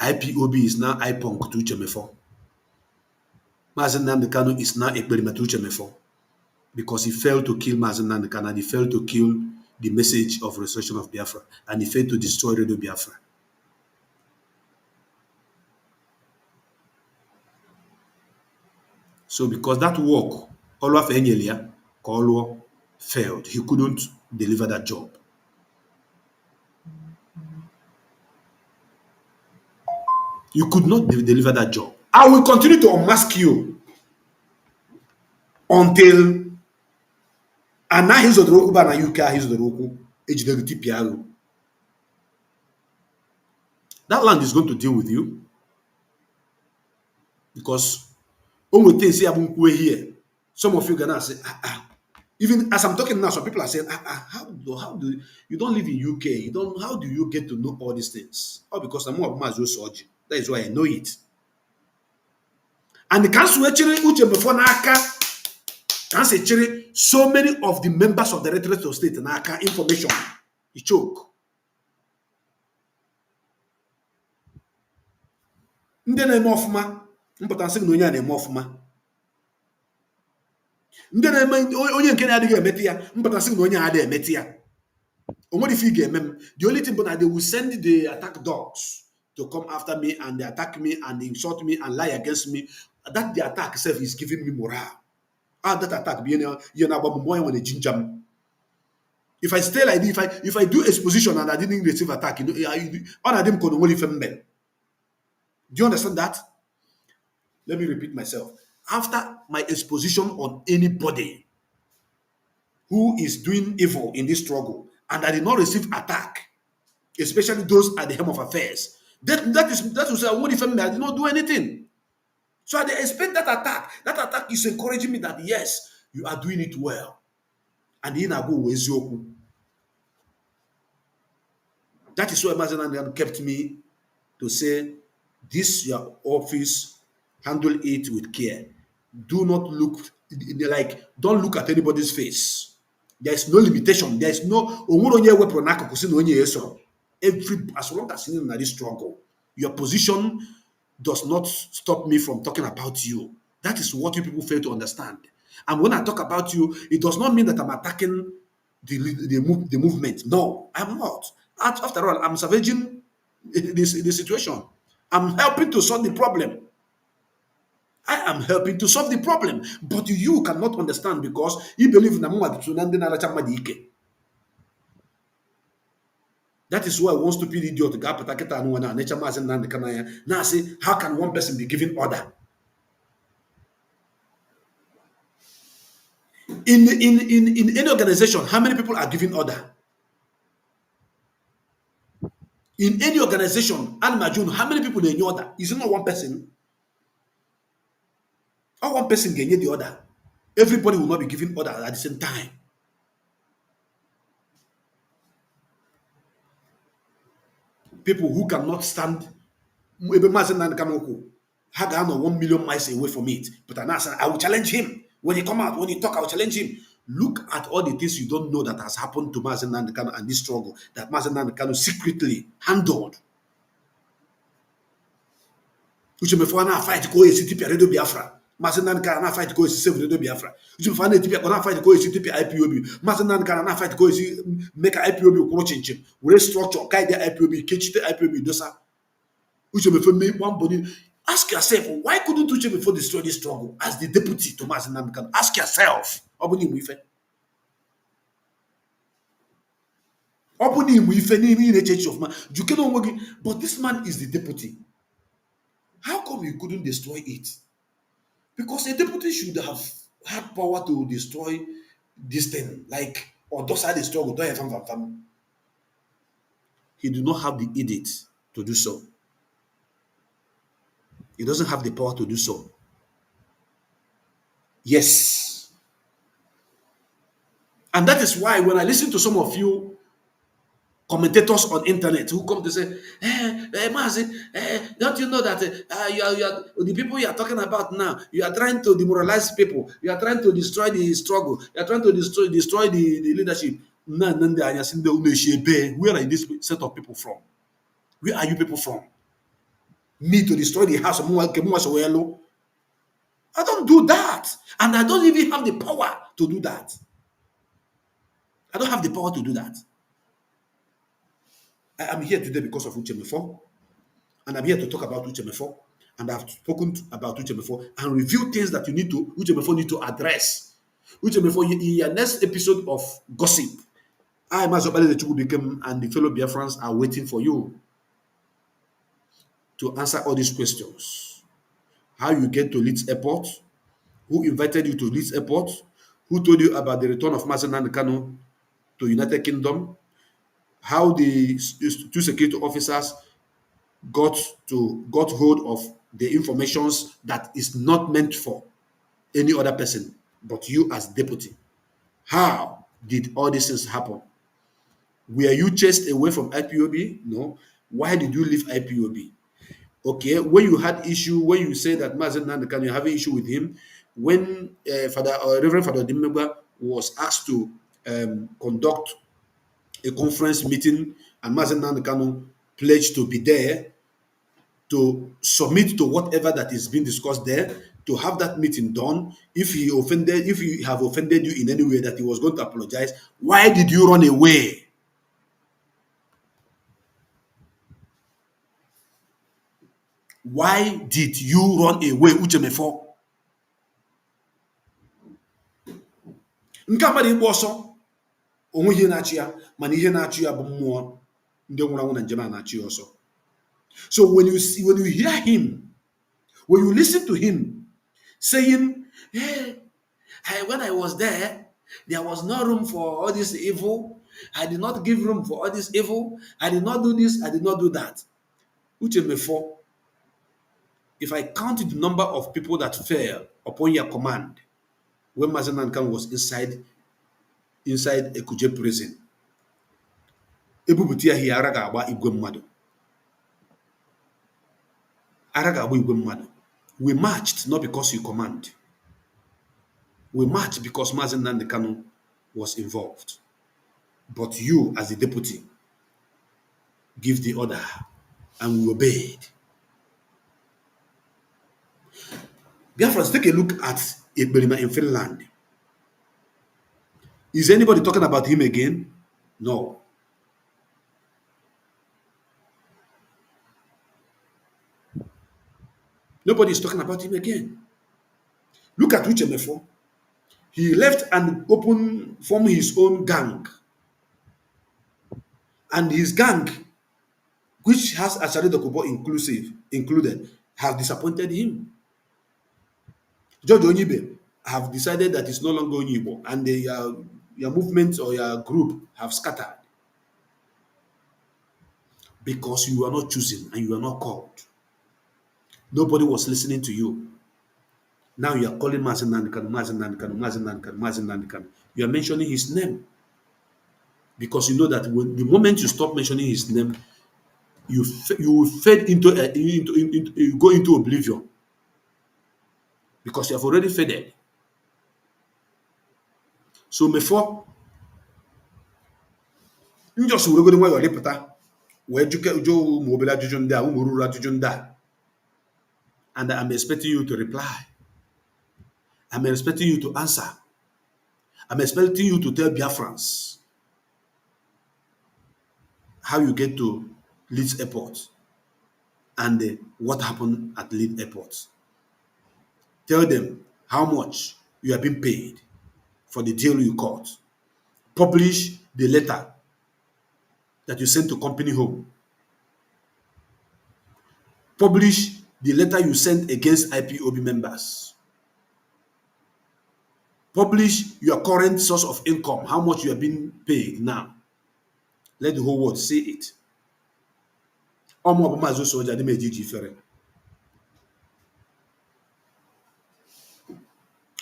C: IPOB is now IPONK to Uchemefo. Maazị Nnamdi Kanu is now a perimeter to Uchemefo because he failed to kill Maazị Nnamdi Kanu and he failed to kill the message of restoration of Biafra and he failed to destroy Radio Biafra. So because that work, Oluwa failed. He couldn't deliver that job. You could not deliver that job. I will continue to unmask you until Anahizodoroku Bana UK Hizodoroku Ejidegiti Piaro. That land is going to deal with you. Because when we say here, some of you are gonna say, even as I'm talking now, some people are saying, how do you don't live in UK? How do you get to know all these things? Oh, because I'm more of Mazo Soji. That is why I know it. And the council Uchemefo Naka can say so many of the members of the Directorate of State Naka information. He choke. Ndị na-eme ọfụma mpụtasị na onye a na-eme ọfụma. Ndị na-eme onye nke na-adịghị emeti ya mpụtasị na onye a adịghị emeti ya. Onwere ife ị ga-eme m. The only thing but that they will send the attack dogs to come after me and they attack me and insult me and lie against me. That the attack itself is giving me morale. That attack be when a ginger. If I stay like this, if I do exposition and I didn't receive attack, all of them could only film me. Do you understand that? Let me repeat myself. After my exposition on anybody, who is doing evil in this struggle and that did not receive attack, especially those at the helm of affairs. That will say, what if I did not do anything? So I expect that attack. That attack is encouraging me that yes, you are doing it well. And in Abu Ezioku. That is why Mazen kept me to say, this your office, handle it with care. Do not look don't look at anybody's face. There is no limitation. There is no every as long as you're in this struggle, your position does not stop me from talking about you. That is what you people fail to understand. And when I talk about you, it does not mean that I'm attacking the movement. No, I'm not. After all, I'm savaging the situation. I'm helping to solve the problem. I am helping to solve the problem. But you cannot understand because you believe in Ike. That is why one stupid idiot now say, how can one person be giving order? In any organization, how many people are giving order? In any organization, how many people in order? Is it not one person? Or one person can get the order. Everybody will not be giving order at the same time. People who cannot stand, maybe had 1 million miles away from it. But I will challenge him. When he come out, when he talk, I will challenge him. Look at all the things you don't know that has happened to Mazen Nandekano and this struggle that Mazen Nandekano secretly handled. Which before now fight go CTP Radio Biafra. Mazen Nandekano now fight go save Radio Biafra. Which before now TP go fight go CTP IPOB. Mazen Nandekano now fight go make IPOB ko chinchin. We structure guide the IPOB, catch the IPOB dosa. Which before me one body. Ask yourself, why couldn't Uche before destroy this struggle as the deputy to Mazen Nandekano? Ask yourself. Open him in a church of man. But this man is the deputy. How come you couldn't destroy it? Because a deputy should have had power to destroy this thing, like or those are the struggle. He do not have the edict to do so. He doesn't have the power to do so. Yes. And that is why when I listen to some of you commentators on internet who come to say, Mazi, don't you know that the people you are talking about now, you are trying to demoralize people, you are trying to destroy the struggle, you are trying to destroy the leadership. Where are this set of people from? Where are you people from? Me to destroy the house of Mwasowelo? I don't do that. And I don't even have the power to do that. I don't have the power to do that. I am here today because of Uchemefo. And I'm here to talk about Uchemefo. And I've spoken about Uchemefo and review things that Uchemefo need to address. Uchemefo, in your next episode of Gossip, I am Azobale the Chukwubikem and the fellow Biafrans are waiting for you to answer all these questions. How you get to Leeds Airport? Who invited you to Leeds Airport? Who told you about the return of Mazen Nandekano to United Kingdom? How the two security officers got hold of the informations that is not meant for any other person but you as deputy. How did all these things happen? Were you chased away from IPOB? No. Why did you leave IPOB? Okay, when you had issue, when you say that Mazen Nandekano, you have an issue with him, when Reverend Father Dimegba was asked to conduct a conference meeting and Mazen Nandekano pledged to be there to submit to whatever that is being discussed there, to have that meeting done. If he have offended you in any way that he was going to apologize, why did you run away? Why did you run away, Uchemefo? Nke amadi igbo ọsọ onwe ihe na-achị ya mana ihe na-achị ya bụ mmụọ ndị nwụrụ anwụ na njem na-achị ya ọsọ. So when you hear him, when you listen to him saying, hey, when I was there, There was no room for all this evil. I did not give room for all this evil. I did not do this. I did not do that. Uchemefo, if I count the number of people that fell upon your command when Mazen Nankan was inside Ekuje prison, ebubutia hi ara ga-agba igwe mmadụ. Ara ga-agba igwe mmadụ. We marched not because you command. We marched because Mazen Nankan was involved. But you, as the deputy, give the order, and we obeyed. Biafrans, take a look at Ebelima in Finland. Is anybody talking about him again? No. Nobody is talking about him again. Look at Uchemefo. He left and formed his own gang. And his gang, which has Ashari Dokubo included, have disappointed him. George Onyibe have decided that it's no longer Onyibo, and your movement or your group have scattered. Because you are not chosen and you are not called. Nobody was listening to you. Now you are calling Mazen Nankan, Mazen Nankan, Mazen Nankan, Mazen Nankan. You are mentioning his name. Because you know that when the moment you stop mentioning his name, you fade you go into oblivion. Because you have already faded. So before you just will go to where you and I'm expecting you to reply. I'm expecting you to answer. I'm expecting you to tell Biafrans how you get to Leeds Airport and what happened at Leeds Airport. Tell them how much you have been paid for the deal you cut. Publish the letter that you sent to Company Home. Publish the letter you sent against IPOB members. Publish your current source of income, how much you have been paid now. Let the whole world see it.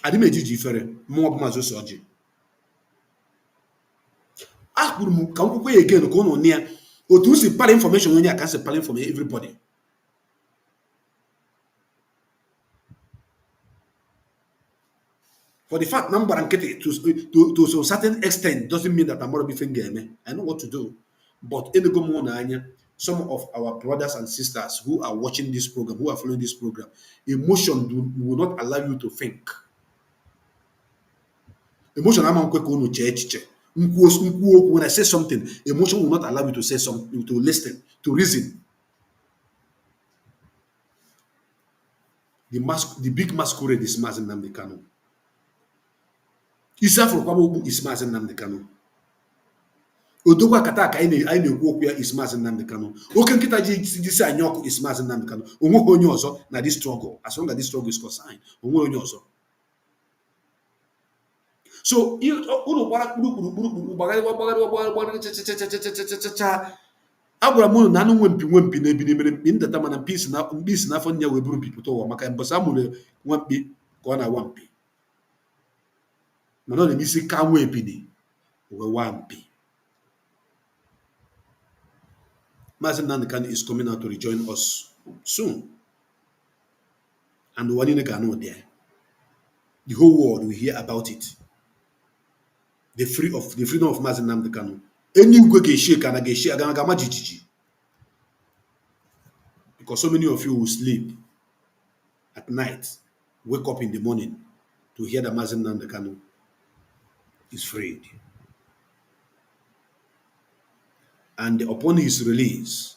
C: Adimejiji fere mmụọ bụ Maazị Osoji. Akpụrụ m ka m kwukwe ya again ka ụnụ nụ ya otu si pala information onye a ka si pala information everybody. For the fact na m gbara nkịtị to a certain extent doesn't mean that I'm not being game. I know what to do. But enego m na anya some of our brothers and sisters who are watching this program, who are following this program, emotion will not allow you to think. Emotion when I say something, emotion will not allow you to say something, to listen, to reason. The big masquerade is Mazen Nnamdi Kanu. Isa for Kwabu is Mazen Nnamdi Kanu. Odogwa Kataka I na-ekwu ya is Mazen Nnamdi Kanu. Oke nkịta ji si anyoku is Mazen Nnamdi Kanu. Onwe onye ọzọ na this struggle. As long as this struggle is concerned, onwe onye ọzọ. So agwara m unu na anụ nwempi na-ebi n'imere mkpi ndata mana mkpi si n'afọ nya wee buru mpi pụta ụwa maka mbọsị amụrụ nwamkpi ka ọ na-awa mpi mana ọ na-eme isi ka nwa ebini wee waa mpi. Maazị Nnamdi Kanu is coming out to rejoin us soon, and ụwa niile ga-anụ there. The whole world will hear about it. The freedom of Maazị Nnamdi Kanu. Any ugwe ga-eshake and ga-eshake aga jijiji. Because so many of you will sleep at night, wake up in the morning to hear that Maazị Nnamdi Kanu is freed. And upon his release,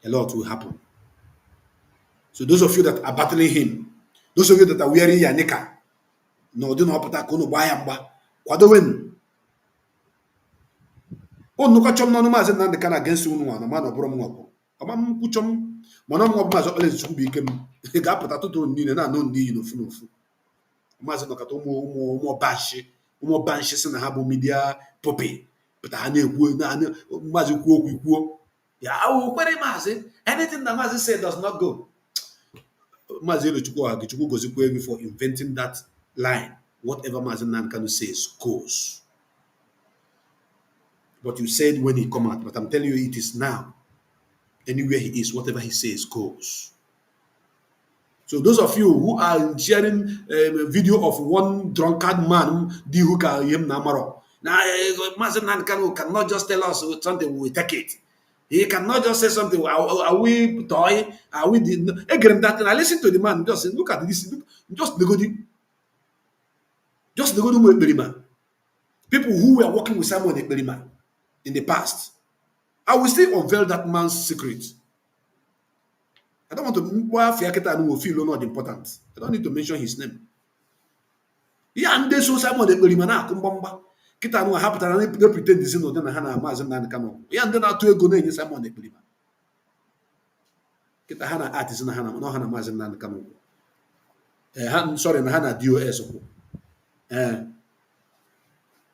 C: a lot will happen. So those of you that are battling him, those of you that are wearing your nika, no, do not put a kono bayamba. Kwadowen. Oh, no, kachom no Maazị Nnamdi Kanu against you, no man of Bromwako. Amam kuchom, Monam was always to become a gap at a total nina, no need of Funufu. Maazị Nokatomo more bashi, Umo banches na habo media poppy. But I know Mazi Kuo. Yeah, I will query Mazi. Anything that Mazi said does not go. Mazi Chuku goes before inventing that line. Whatever Mazi Nankanu says goes. But you said when he come out, but I'm telling you it is now. Anywhere he is, whatever he says goes. So those of you who are sharing a video of one drunkard man, Dihuka Yem Namaro. Now, Mazen Nankano cannot just tell us something, we take it. He cannot just say something. Are we toy? Are we again that? And I listen to the man. Just look at this. Just the good. Just the good man. People who were working with Simon Ekberima in the past. I will still unveil that man's secret. I don't want to feel not important. I don't need to mention his name. Yeah, and they so Simon Ekberima na kumbamba. Kita no haputara na pretend this no na hana Mazen na kano. Yeah, and then na to ego na enye Simon Ekberima. Kita hana artist na hana no hana Mazen na kano. Sorry, na hana DOS.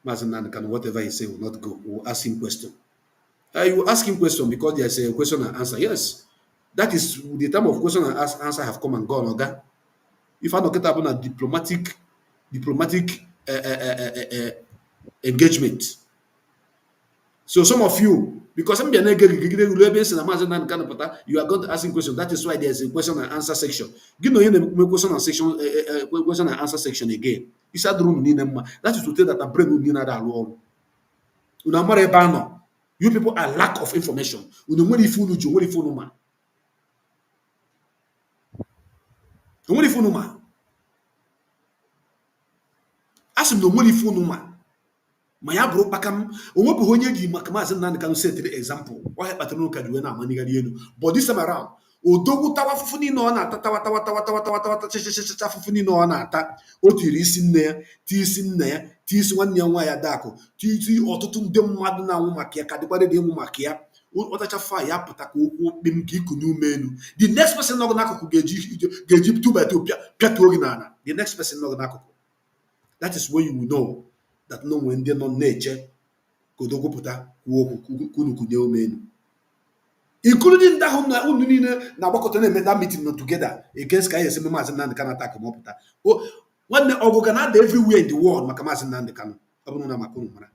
C: Mazen na kano, whatever he say will not go. We'll ask him question. You will ask him question because there's a question and answer. Yes. That is the time of question and answer have come and gone, okay? If I don't get up on a diplomatic engagement. So some of you, because you are going to ask him question. That is why there's a question and answer section. You know, you question and answer section again. That is to tell that a brain will not alone. You people are lack of information. Asim no money phone ma. Maya bro pakam. Onwe bu honye gi makama Mazen Nnamdi Kanu set the example. Why patronu ka duwe na mani gadi enu. But this time around, odogu tawa fufuni no na tawa fufuni no na ata. Otiri isi nne ya, ti isi nne ya, ti isi nwanne ya nwa ya dako. Ti ọtụtụ ndị mmadụ na anwụ maka ya ka dịkwara dị enwu maka ya. Ọtachafa ya pụta ka okwu okpim ka iku n'ume enu. The next person nọ n'akụkụ ga-eji 2 by 2 pịatuo gị n'ala. The next person nọ n'akụkụ. That is when you will know that no when they're not nature kodogoputa kunukunye omenu. Including that na gbakọta na that meeting together against ka yesi Mazen Nnamdi Kanu attack moputa. Oh, when the organized everywhere in the world maka Mazen Nnamdi Kanu. Abunu na makunu mara.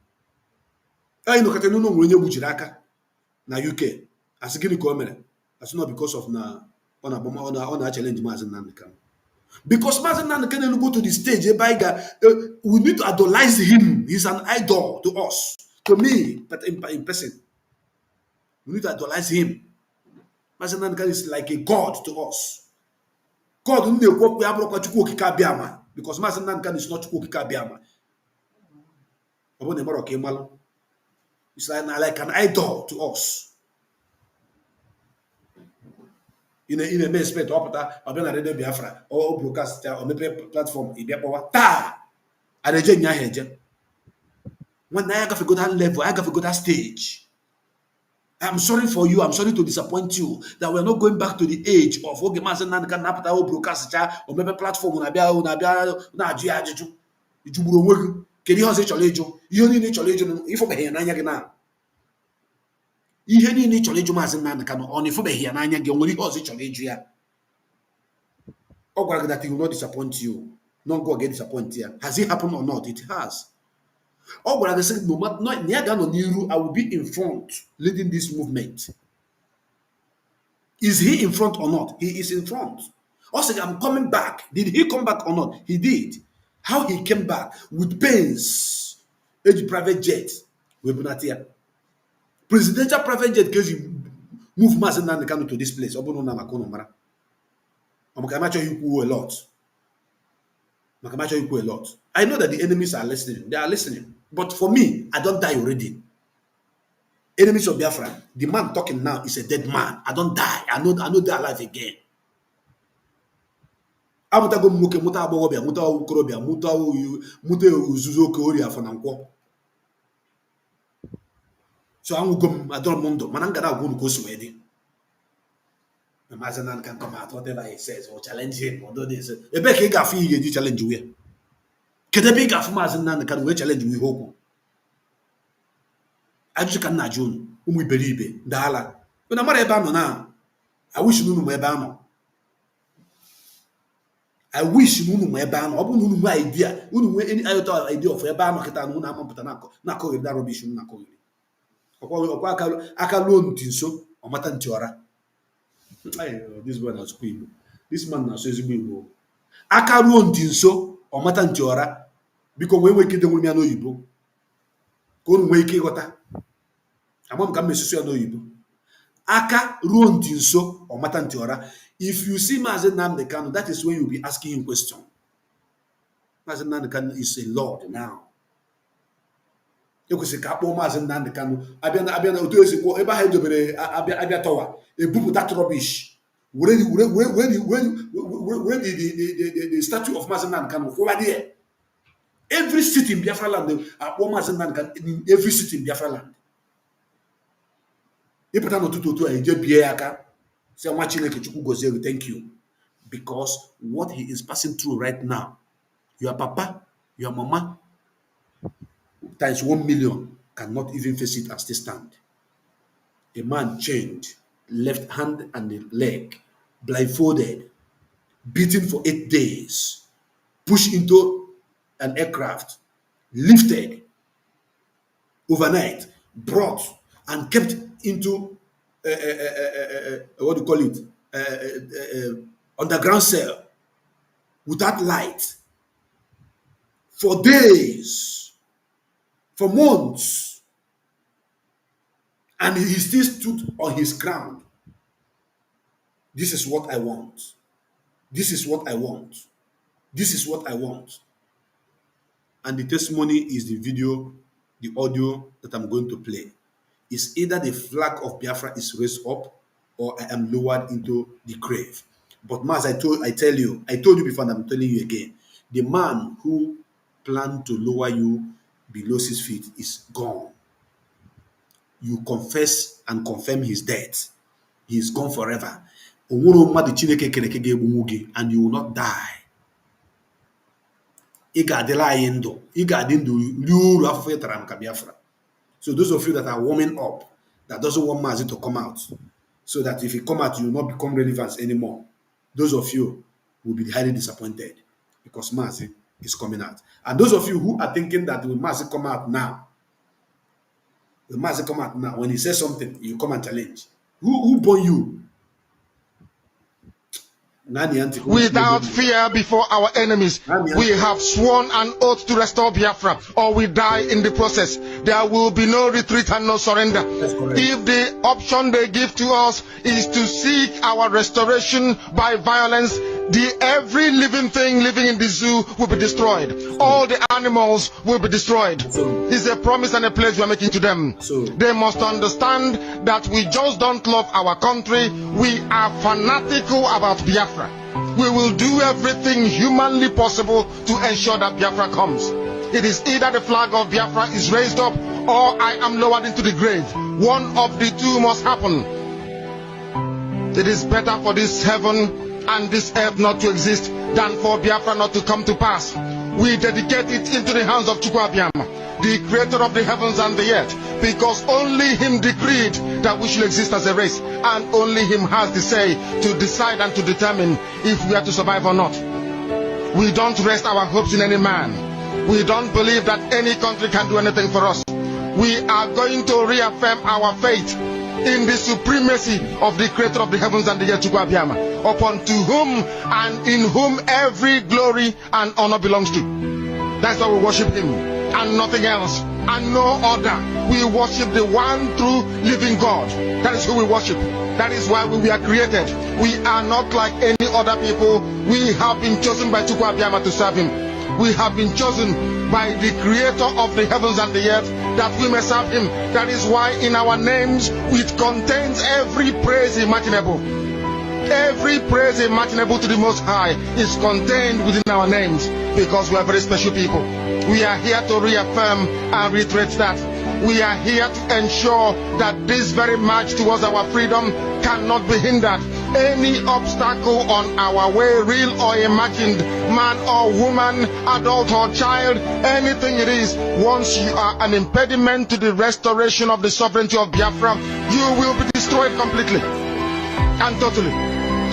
C: Ai no katenu no onye gbujiri aka na UK. Asigini ko mere. That's not because of na ona challenge Mazen Nnamdi Kanu. Because Mazen Nnamdi Kanu go to the stage, we need to idolize him. He's an idol to us, to me, but in person. We need to idolize him. Mazen Nnamdi Kanu is like a god to us. God because Mazen Nnamdi Kanu is not Chukwuka. It's like an idol to us. In a main space, or Radio Biafra, or broadcast, or maybe platform, and a genius hedge. When I got to go that level, I got to go that stage. I'm sorry for you. I'm sorry to disappoint you that we're not going back to the age of okay, Mazen Nnamdi Kanu apata or broadcast, or maybe platform, na ajiju. Ijuburo nwoke. Kedu ihe ọzọ ịchọrọ ịjụ? Ihe niile ịchọrọ ịjụ ifebeghị ya n'anya gị na. Ihe niile ịchọrọ ịjụ Mazen Nnamdi Kanu ọ na-ifebeghị ya n'anya gị, nwere ihe ọzọ ịchọrọ ịjụ ya. Ọ gwara gị that he will not disappoint you. Not go get disappointed here. Has it happened or not? It has. Ọ gwara gị sị no matter I will be in front leading this movement. Is he in front or not? He is in front. Also, I'm coming back. Did he come back or not? He did. How he came back with pains. A private jet. Presidential private jet because you move Mazen Nnamdi Kanu to this place. A lot. I know that the enemies are listening. They are listening. But for me, I don't die already. Enemies of Biafra, the man talking now is a dead man. I don't die. I know they're alive again. So I'm going to Mondo. Manangana won't go sweaty. The Mazen can come out, whatever he says, or challenge him, or do this. A becky gaffy, you challenge you. Kedebe ga-afụ Maazị Nnamdi Kanu wee challenge m ihe okwu. Ajụjụ ka nna ajụ unu, ụmụ iberibe ndị ala. Unu mara ebe a nọ na. I wish unu ma ebe a nọ. I wish unu ma ebe a nọ. Ọ bụ na unu nwee idea, unu nwee any idea of ebe a nọ kịta na unu amapụta na-akọghịrị da rubbish unu na-akọghịrị. Ọkwa aka luo ntị nso ọmata ntị ọra. This boy na-asụkwa Igbo. This man na-asụ ezigbo Igbo. Aka ruo ntị nso ọmata ntị ọra. Biko nwee ike idenwere ya n'oyibo ka unu nwee ike ịghọta. Ama m ka m mesusu ya n'oyibo. Aka ruo ntị nso ọmata ntị ọra. If you see Maazị Nnamdi Kanu, that is when you'll be asking him question. Maazị Nnamdi Kanu is a lord now. Ekwesịrị ka akpọọ Maazị Nnamdi Kanu abịa na otu esi kwuo ebe ahụ edobere abịa tọwa ebupu that rubbish were the statue of Maazị Nnamdi Kanu kwụwa there. Every city in Biafra land akpọọ Maazị Nnamdi Kanu in every city in Biafra land. Ịpụta n'ụtụtụ otu a eje bie aka say nwa Chineke Chukwu gozie you, thank you, because what he is passing through right now, your papa, your mama times 1 million cannot even face it and still stand. A man chained, left hand and leg, blindfolded, beaten for 8 days, pushed into an aircraft, lifted overnight, brought and kept into what do you call it? Underground cell without light for days, for months, and he still stood on his ground. This is what I want. This is what I want. This is what I want. And the testimony is the video, the audio that I'm going to play. It's either the flag of Biafra is raised up or I am lowered into the grave. But Maz, I told you before and I'm telling you again, the man who planned to lower you below 6 feet is gone. You confess and confirm his death. He is gone forever. And you will not die. So those of you that are warming up, that doesn't want Mazi to come out, so that if he come out, you will not become relevant anymore. Those of you will be highly disappointed because Mazi is coming out. And those of you who are thinking that will Mazi come out now, when he says something, you come and challenge. Who born you?
B: Without fear before our enemies, we have sworn an oath to restore Biafra, or we die in the process. There will be no retreat and no surrender. If the option they give to us is to seek our restoration by violence, every living thing living in the zoo will be destroyed. All the animals will be destroyed. It's a promise and a pledge we are making to them. They must understand that we just don't love our country. We are fanatical about Biafra. We will do everything humanly possible to ensure that Biafra comes. It is either the flag of Biafra is raised up or I am lowered into the grave. One of the two must happen. It is better for this heaven and this earth not to exist than for Biafra not to come to pass. We dedicate it into the hands of Chukwuabiama, the creator of the heavens and the earth, because only him decreed that we should exist as a race, and only him has the say to decide and to determine if we are to survive or not. We don't rest our hopes in any man. We don't believe that any country can do anything for us. We are going to reaffirm our faith in the supremacy of the creator of the heavens and the earth, Chukwuabiama, upon to whom and in whom every glory and honor belongs to. That's why we worship him and nothing else and no other. We worship the one true living God. That is who we worship. That is why we are created. We are not like any other people. We have been chosen by Chukwuabiama to serve him. We have been chosen by the creator of the heavens and the earth that we may serve him. That is why in our names it contains every praise imaginable. Every praise imaginable to the Most High is contained within our names, because we are very special people. We are here to reaffirm and reiterate that. We are here to ensure that this very march towards our freedom cannot be hindered. any obstacle on our way, real or imagined, man or woman, adult or child, anything it is, once you are an impediment to the restoration of the sovereignty of Biafra, you will be destroyed completely and totally,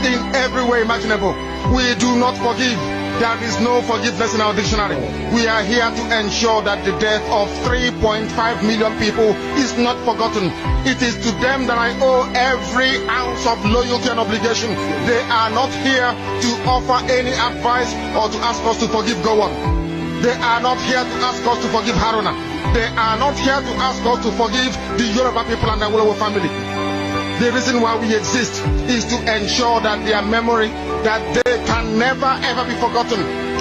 B: in every way imaginable. We do not forgive. There is no forgiveness in our dictionary. We are here to ensure that the death of 3.5 million people is not forgotten. It is to them that I owe every ounce of loyalty and obligation. They are not here to offer any advice or to ask us to forgive Gowon. They are not here to ask us to forgive Haruna. They are not here to ask us to forgive the Yoruba people and the Awolowo family. The reason why we exist is to ensure that their memory, that they can never ever be forgotten,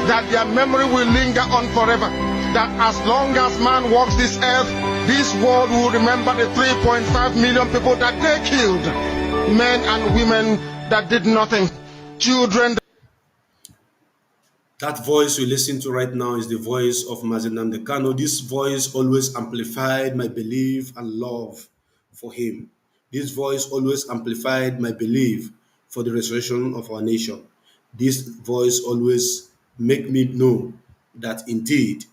B: that their memory will linger on forever, that as long as man walks this earth, this world will remember the 3.5 million people that they killed, men and women that did nothing, children.
C: That voice you listen to right now is the voice of Mazi Nnamdi Kanu. This voice always amplified my belief and love for him. This voice always amplified my belief for the restoration of our nation. This voice always make me know that indeed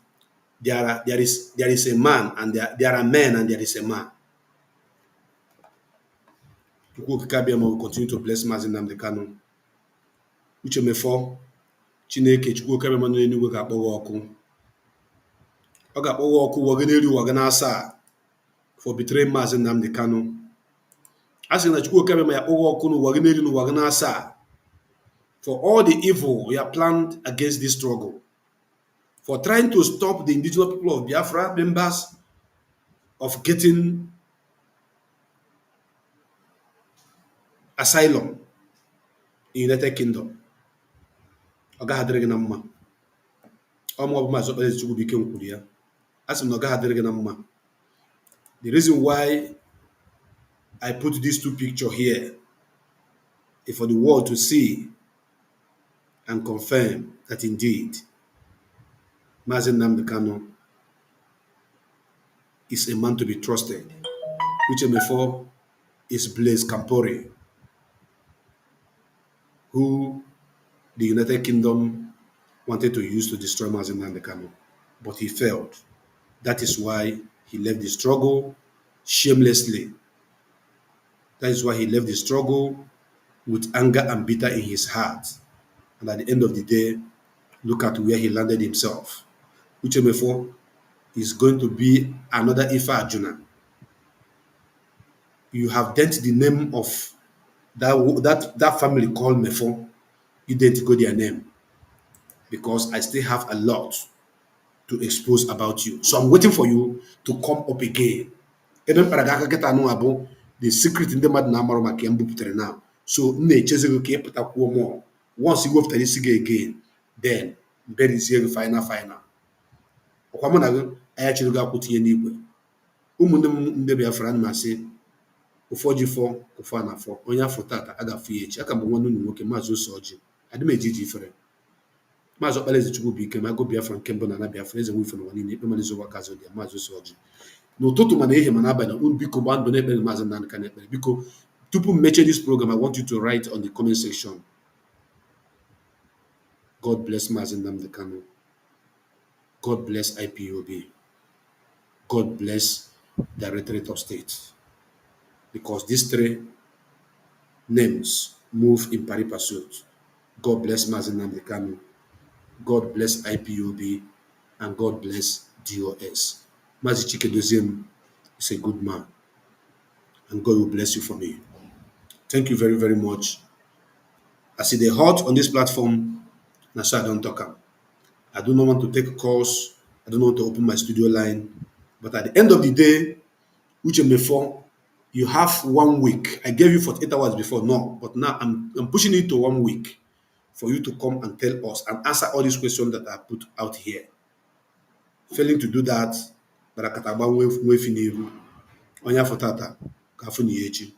C: there is a man and there are men and there is a man. Chukwu will continue to bless Mazi Nnamdi Kanu. Uche mefo Chineke Chukwu Okabịama nọ n'eluigwe ga-akpọghị ọkụ. Ọ ga-akpọghị ọkụ ụwa n'elu ụwa na asaa for betraying Mazi Nnamdi Kanu. A sị na Chukwu Okabịama ya akpọghị ọkụ n'ụwa n'elu n'ụwa na asaa for all the evil we have planned against this struggle, for trying to stop the indigenous people of Biafra members of getting asylum in United Kingdom. Ọ gaghị adịrị gị na mma. Ọmụ ọbụ Maazị Okpere Chukwu Bike kwuru ya. A sị na ọ gaghị adịrị gị na mma. The reason why I put these two pictures here is for the world to see and confirm that indeed Mazi Nnamdi Kanu is a man to be trusted, which before is Blaise Compaoré, who the United Kingdom wanted to use to destroy Mazi Nnamdi Kanu, but he failed. That is why he left the struggle shamelessly. That is why he left the struggle with anger and bitter in his heart. And at the end of the day, look at where he landed himself. Which therefore is going to be another Ifa Ajuna. You have dent the name of that family called Mefo. You didn't go their name. Because I still have a lot to expose about you. So I'm waiting for you to come up again. The secret in the mad number now. So more. Once you go after this again, then very zero final. I actually got put here anyway. Nde Biafra na say ufoji for kufana for onya for tata aga FH aka bụ nwanne nwoke Maazị Osoji adị m ejiji ifere Maazị Okpere Chukwu Bike ma go Biafra nke mbụ na Biafra eze nwe ifere nwanne ikpe malizo waka zo dia Maazị Osoji n'ụtụtụ mana ihe mana abalị unu biko gba ndụ na-ekpere Maazị Nnamdi Kanu ekpere biko tupu m mechie this program I want you to write on the comment section God bless Maazị Nnamdi Kanu. God bless IPOB. God bless the Directorate of State. Because these three names move in pari pursuit. God bless Maazị Nnamdi Kanu. God bless IPOB. And God bless DOS. Maazị Chikedoziem is a good man. And God will bless you for me. Thank you very, very much. I see the hot on this platform. Now, so I don't talk. I do not want to take calls. I don't want to open my studio line. But at the end of the day, which before, you have 1 week. I gave you 48 hours before, no. But now I'm pushing it to 1 week for you to come and tell us and answer all these questions that I put out here. Failing to do that, barakataba we finiru. Onya fotata, kafuni yechi.